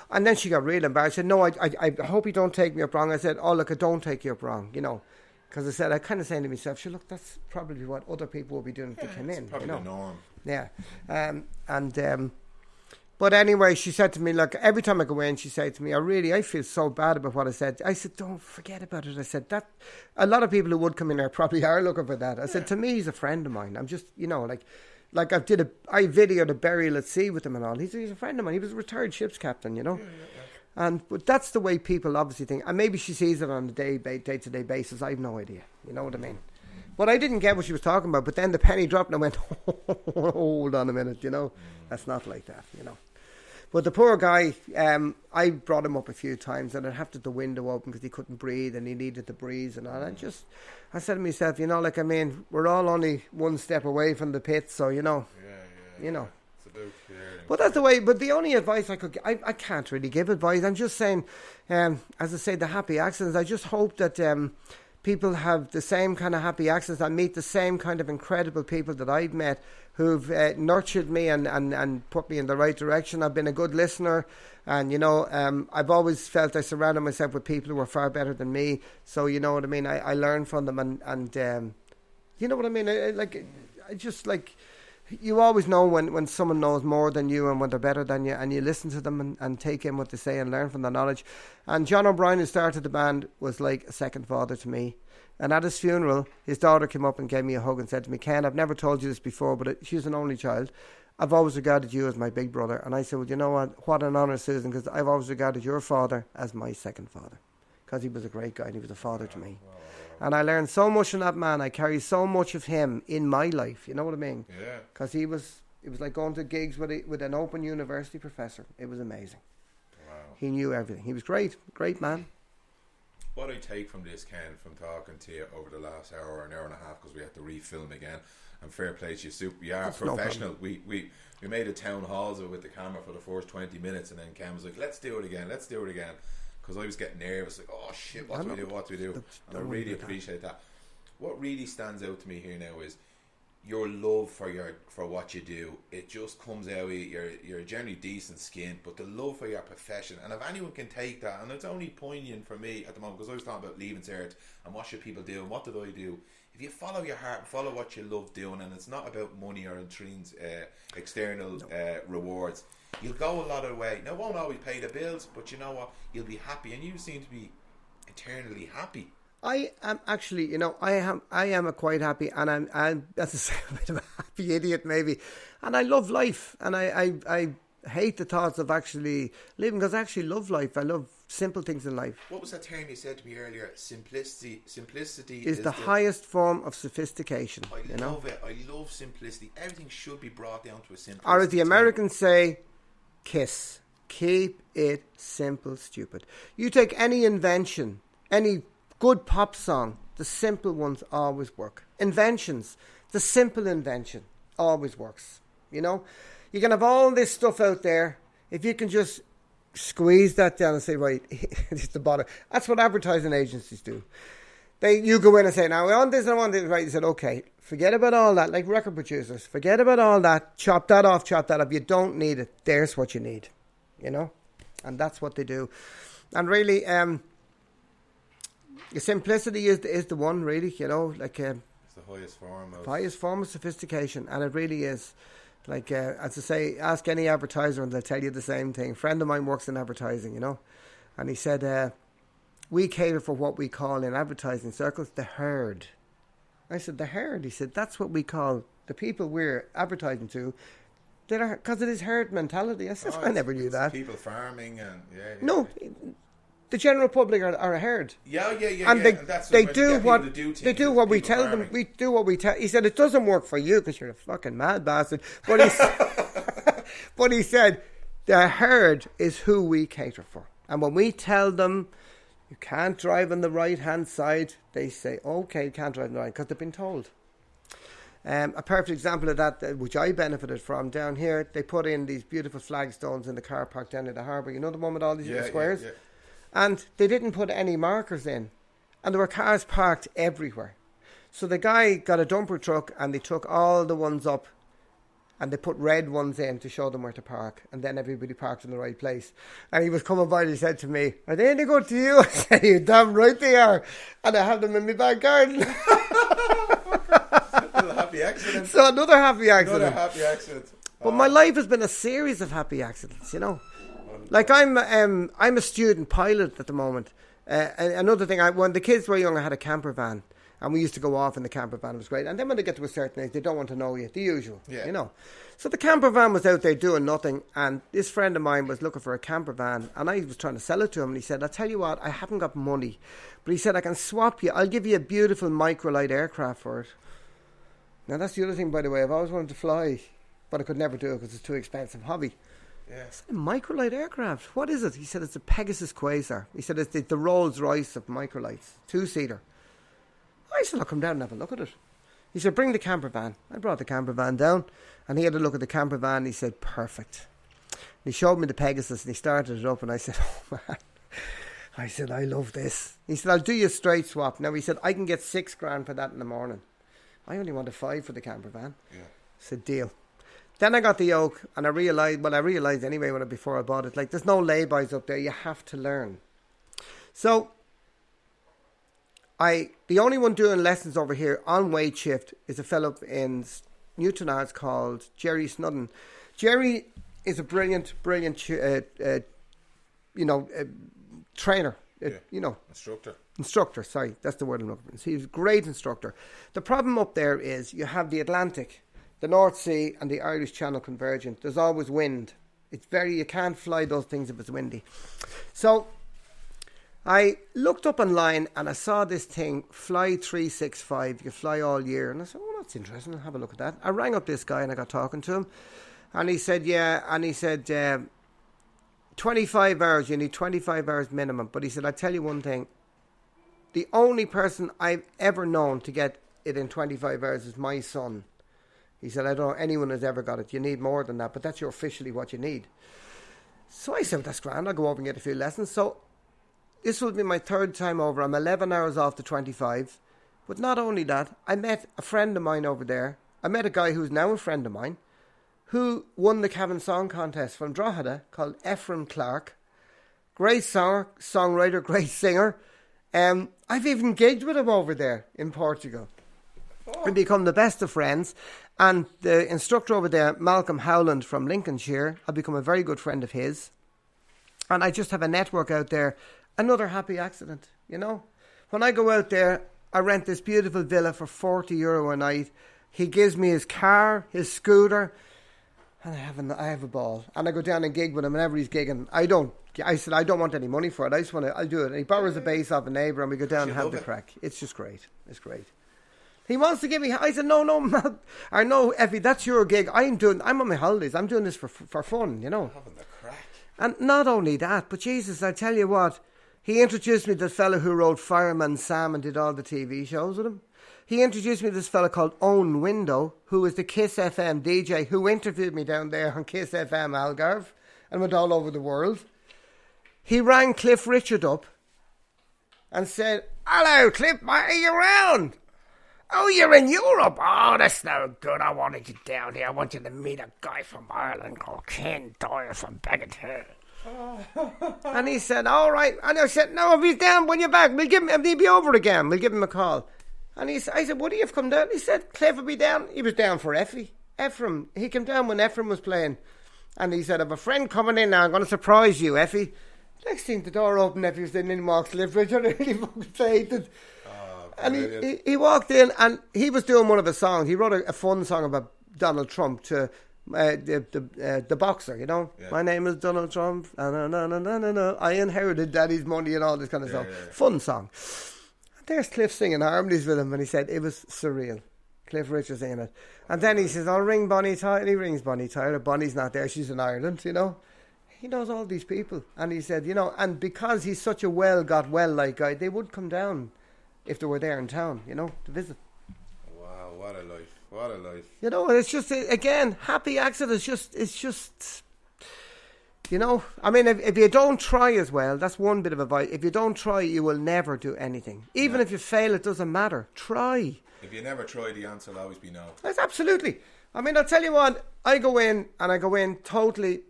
And then she got real embarrassed. She said, no, I hope you don't take me up wrong. I said, oh, look, I don't take you up wrong, you know. Because I said, I kind of saying to myself, sure, look, that's probably what other people will be doing if they come in. Probably you know? the norm. Yeah. But anyway, she said to me, look, every time I go in, she said to me, I feel so bad about what I said. I said, don't forget about it. I said, that a lot of people who would come in there probably are looking for that. I said, to me, he's a friend of mine. I'm just, you know, like I videoed a burial at sea with him and all. He's a friend of mine. He was a retired ship's captain, you know. But that's the way people obviously think. And maybe she sees it on a day-to-day basis. I have no idea. You know what I mean? But I didn't get what she was talking about. But then the penny dropped and I went, hold on a minute, you know. That's not like that, you know. But the poor guy, I brought him up a few times and I'd have the window open because he couldn't breathe and he needed the breeze and all. I said to myself, you know, like, I mean, we're all only one step away from the pit, so, you know. You know. But that's the way. But the only advice I could give, I can't really give advice. I'm just saying, as I say, the happy accidents. I just hope that people have the same kind of happy accidents and meet the same kind of incredible people that I've met who've nurtured me and put me in the right direction. I've been a good listener, and you know, I've always felt I surrounded myself with people who were far better than me. So you know what I mean. I learn from them, and you know what I mean. I just like. You always know when someone knows more than you and when they're better than you, and you listen to them and take in what they say and learn from their knowledge. And John O'Brien, who started the band, was like a second father to me. And at his funeral, his daughter came up and gave me a hug and said to me, Ken, I've never told you this before, but she was an only child. I've always regarded you as my big brother. And I said, well, you know what an honour, Susan, because I've always regarded your father as my second father. Because he was a great guy and he was a father to me. And I learned so much from that man. I carry so much of him in my life. You know what I mean? Yeah. Because it was like going to gigs with an open university professor. It was amazing. Wow. He knew everything. He was great man. What I take from this, Ken, from talking to you over the last hour and a half, because we had to refilm again, and fair play to you, you are That's professional. No we made a town halls with the camera for the first 20 minutes, and then Ken was like, let's do it again. Because I was getting nervous, like, oh shit, what do we do? And I really appreciate that. What really stands out to me here now is your love for what you do. It just comes out. You're generally decent skinned, but the love for your profession. And if anyone can take that, and it's only poignant for me at the moment, because I was talking about leaving cert and what should people do and what did I do. If you follow your heart and follow what you love doing, and it's not about money or external rewards, you'll go a lot of the way. Now, it won't always pay the bills, but you know what? You'll be happy, and you seem to be eternally happy. I am actually, you know, I am quite happy, and I'm that's to say, a bit of a happy idiot maybe, and I love life, and I hate the thoughts of actually living, because I actually love life. I love simple things in life. What was that term you said to me earlier? Simplicity is the highest form of sophistication. I love it. I love simplicity. Everything should be brought down to a simple. Or as the Americans say, KISS. Keep it simple, stupid. You take any invention, any good pop song, the simple ones always work. Inventions, the simple invention always works. You know, you can have all this stuff out there. If you can just squeeze that down and say, right, it's the bottom. That's what advertising agencies do. You go in and say, now I want this and I want this, right? You said, okay, forget about all that, like record producers, forget about all that, chop that off. You don't need it. There's what you need, you know? And that's what they do. And really, the simplicity is the one, really, you know, like... it's the highest form of sophistication, and it really is. Like, as I say, ask any advertiser and they'll tell you the same thing. A friend of mine works in advertising, you know, and he said, we cater for what we call in advertising circles the herd. I said, the herd? He said, that's what we call the people we're advertising to, because it is herd mentality. I said, I never knew that. People farming and, No, the general public are a herd. Yeah. And they do what we tell farming. them. We do what we tell. He said it doesn't work for you because you're a fucking mad bastard. But he said the herd is who we cater for. And when we tell them you can't drive on the right hand side, they say okay, you can't drive on the right because they've been told. A perfect example of that, which I benefited from down here, they put in these beautiful flagstones in the car park down at the harbour. You know the one with all these little squares. Yeah. And they didn't put any markers in. And there were cars parked everywhere. So the guy got a dumper truck and they took all the ones up and they put red ones in to show them where to park. And then everybody parked in the right place. And he was coming by and he said to me, are they any good to you? I said, you damn right they are. And I have them in my back garden. Happy accident. So another happy accident. Another happy accident. But my life has been a series of happy accidents, you know. Like I'm a student pilot at the moment. Another thing, when the kids were young, I had a camper van, and we used to go off in the camper van. It was great. And then when they get to a certain age, they don't want to know you, the usual, you know. So the camper van was out there doing nothing, and this friend of mine was looking for a camper van, and I was trying to sell it to him. And he said, "I'll tell you what, I haven't got money, but he said I can swap you. I'll give you a beautiful microlight aircraft for it." Now that's the other thing, by the way. I've always wanted to fly, but I could never do it because it's too expensive hobby. Yeah. I said, a microlight aircraft? What is it? He said, it's a Pegasus Quasar. He said, it's the Rolls Royce of microlights, 2-seater. I said, I'll come down and have a look at it. He said, bring the camper van. I brought the camper van down, and he had a look at the camper van, and he said, perfect. And he showed me the Pegasus, and he started it up, and I said, oh, man. I said, I love this. He said, I'll do you a straight swap. Now, he said, I can get $6,000 for that in the morning. I only wanted $5,000 for the camper van. Yeah. I said, deal. Then I got the yoke, and I realised anyway before I bought it, like there's no lay-bys up there. You have to learn. So, the only one doing lessons over here on weight shift is a fellow in Newtonards called Jerry Snudden. Jerry is a brilliant, trainer. Instructor, sorry, that's the word I'm looking for. He's a great instructor. The problem up there is you have the Atlantic, the North Sea and the Irish Channel convergent. There's always wind. You can't fly those things if it's windy. So I looked up online and I saw this thing, Fly 365. You fly all year. And I said, oh, that's interesting. I'll have a look at that. I rang up this guy and I got talking to him. And he said, 25 hours. You need 25 hours minimum. But he said, I'll tell you one thing. The only person I've ever known to get it in 25 hours is my son. He said, I don't know anyone has ever got it. You need more than that, but that's officially what you need. So I said, that's grand. I'll go over and get a few lessons. So this will be my third time over. I'm 11 hours off the 25. But not only that, I met a friend of mine over there. I met a guy who's now a friend of mine who won the Cavan Song Contest from Drogheda called Ephraim Clark. Great songwriter, great singer. I've even gigged with him over there in Portugal. We become the best of friends. And the instructor over there, Malcolm Howland from Lincolnshire, I've become a very good friend of his. And I just have a network out there. Another happy accident, you know. When I go out there, I rent this beautiful villa for €40 a night. He gives me his car, his scooter, and I have a ball. And I go down and gig with him whenever he's gigging. I said, I don't want any money for it. I'll do it. And he borrows a bass off a neighbour and we go down and have the crack. It's just great. It's great. He wants to give me... I said, no, Matt. I know, Effie, that's your gig. I'm on my holidays. I'm doing this for fun, you know. Having the crack. And not only that, but Jesus, I tell you what, he introduced me to the fellow who wrote Fireman Sam and did all the TV shows with him. He introduced me to this fellow called Owen Window, who was the Kiss FM DJ, who interviewed me down there on Kiss FM Algarve and went all over the world. He rang Cliff Richard up and said, "Hello, Cliff, mate, are you around? Oh, you're in Europe. Oh, that's no good. I wanted you down here. I want you to meet a guy from Ireland called Ken Doyle from Bagatelle." And he said, "All right." And I said, "No, if he's down when you're back, we'll give him. If he'll be over again, we'll give him a call." And I said, "Would he have come down?" He said, "Cliff will be down." He was down for Ephraim. He came down when Ephraim was playing. And he said, "I have a friend coming in now. I'm going to surprise you, Effie." Next thing, the door opened. Effie was in walks Cliff Richard. Really fucking excited. And he walked in, and he was doing one of his songs. He wrote a fun song about Donald Trump to the boxer, you know. Yeah. "My name is Donald Trump. No. I inherited daddy's money," and all this kind of stuff. Yeah. Fun song. And there's Cliff singing harmonies with him, and he said it was surreal. Cliff Richard singing it. And then he says, "I'll ring Bonnie Tyler." He rings Bonnie Tyler. Bonnie's not there. She's in Ireland, you know. He knows all these people. And he said, you know, and because he's such a like guy, they would come down if they were there in town, you know, to visit. Wow, what a life. What a life. You know, and it's just, again, happy accidents. It's just, you know, I mean, if you don't try as well, that's one bit of advice. If you don't try, you will never do anything. Even if you fail, it doesn't matter. Try. If you never try, the answer will always be no. That's absolutely. I mean, I'll tell you what, I go in totally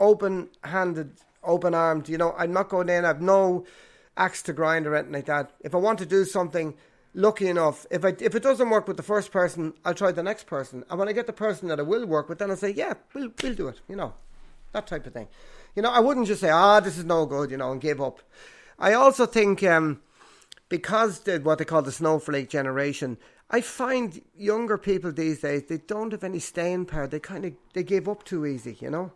open-handed, open-armed. You know, I'm not going in, I've no axe to grind or anything like that. If I want to do something, lucky enough, if it doesn't work with the first person, I'll try the next person. And when I get the person that I will work with, then I'll say, yeah, we'll do it, you know, that type of thing. You know, I wouldn't just say, this is no good, you know, and give up. I also think because what they call the snowflake generation, I find younger people these days, they don't have any staying power. They give up too easy, you know.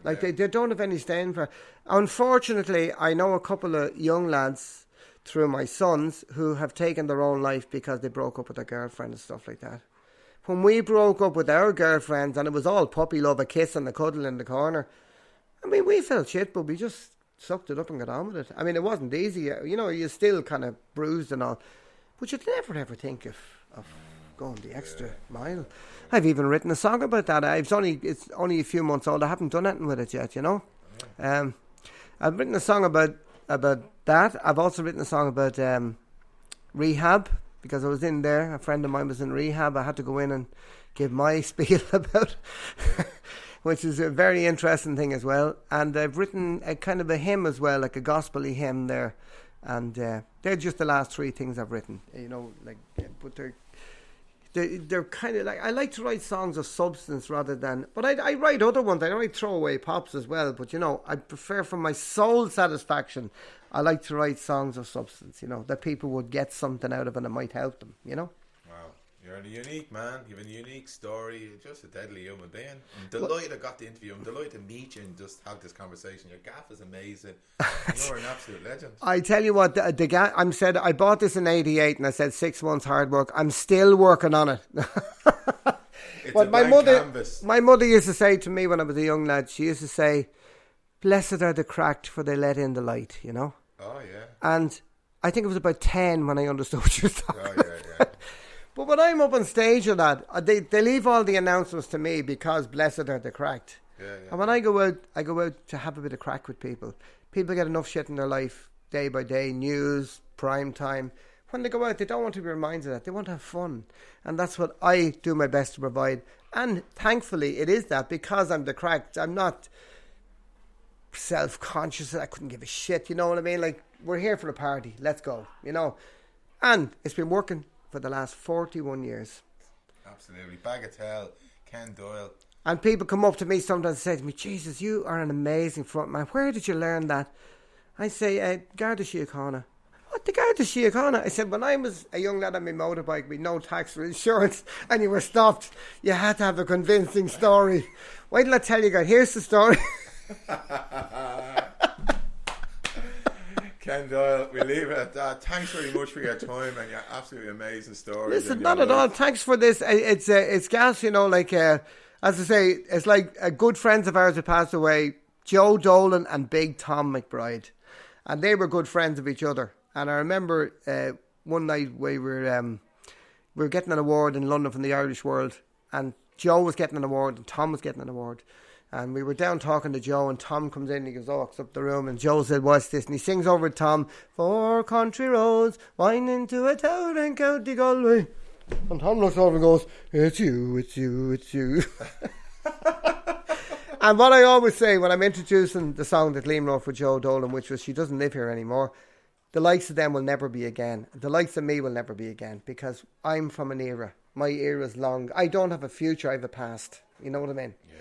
Like they don't have any staying power. Unfortunately, I know a couple of young lads through my sons who have taken their own life because they broke up with their girlfriend and stuff like that. When we broke up with our girlfriends and it was all puppy love, a kiss and a cuddle in the corner, I mean, we felt shit, but we just sucked it up and got on with it. I mean, it wasn't easy. You know, you're still kind of bruised and all. But you'd never ever think of going the extra mile. I've even written a song about that. It's only a few months old. I haven't done anything with it yet, you know. I've written a song about that. I've also written a song about rehab, because I was in there. A friend of mine was in rehab. I had to go in and give my spiel about which is a very interesting thing as well. And I've written a kind of a hymn as well, like a gospel-y hymn there. And they're just the last three things I've written, you know, like, but they're kind of like, I like to write songs of substance rather than, but I write other ones. I don't like throw away pops as well, but you know, I prefer, for my soul satisfaction, I like to write songs of substance, you know, that people would get something out of and it might help them, you know. Wow, you're a unique man. You have a unique story. You're just a deadly human being. I'm delighted I got the interview. I'm delighted to meet you and just have this conversation. Your gaff is amazing. You're an absolute legend. I tell you what, the gaff, I bought this in '88 and I said 6 months hard work. I'm still working on it. It's but my mother used to say to me when I was a young lad, she used to say, "Blessed are the cracked, for they let in the light," you know? Oh, yeah. And I think it was about 10 when I understood what you were talking about. Yeah. But when I'm up on stage with that, they leave all the announcements to me because blessed are the cracked. Yeah. And when I go out to have a bit of crack with people. People get enough shit in their life day by day, news, prime time. When they go out, they don't want to be reminded of that. They want to have fun. And that's what I do my best to provide. And thankfully, it is that, because I'm the cracked. I'm not self-conscious. I couldn't give a shit, you know what I mean? Like, we're here for a party. Let's go, you know. And it's been working for the last 41 years. Absolutely. Bagatelle, Ken Doyle. And people come up to me sometimes and say to me, "Jesus, you are an amazing frontman. Where did you learn that?" I say, Garda Síochána. "What, the Garda Síochána?" I said, when I was a young lad on my motorbike with no tax or insurance and you were stopped, you had to have a convincing story. Wait till I tell you, God, here's the story. Ken Doyle, we leave it at that. Thanks very much for your time and your absolutely amazing stories. Listen, not at all. Thanks for this. It's gas, you know, like, as I say, it's like good friends of ours who passed away, Joe Dolan and Big Tom McBride. And they were good friends of each other. And I remember one night we were getting an award in London from the Irish World. And Joe was getting an award and Tom was getting an award. And we were down talking to Joe, and Tom comes in, he goes, walks up the room, and Joe said, what's this? And he sings over to Tom, 4 country roads, wind into a town in County Galway. And Tom looks over and goes, it's you, it's you, it's you. And what I always say when I'm introducing the song that Liam wrote for Joe Dolan, which was She Doesn't Live Here Anymore, the likes of them will never be again. The likes of me will never be again, because I'm from an era. My era's long. I don't have a future, I have a past. You know what I mean? Yeah.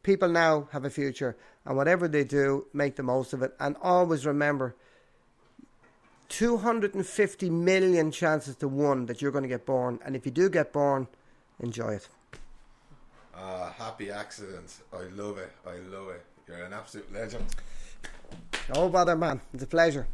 People now have a future, and whatever they do, make the most of it. And always remember, 250 million chances to 1 that you're going to get born. And if you do get born, enjoy it. Happy accident. I love it. I love it. You're an absolute legend. No bother, man. It's a pleasure.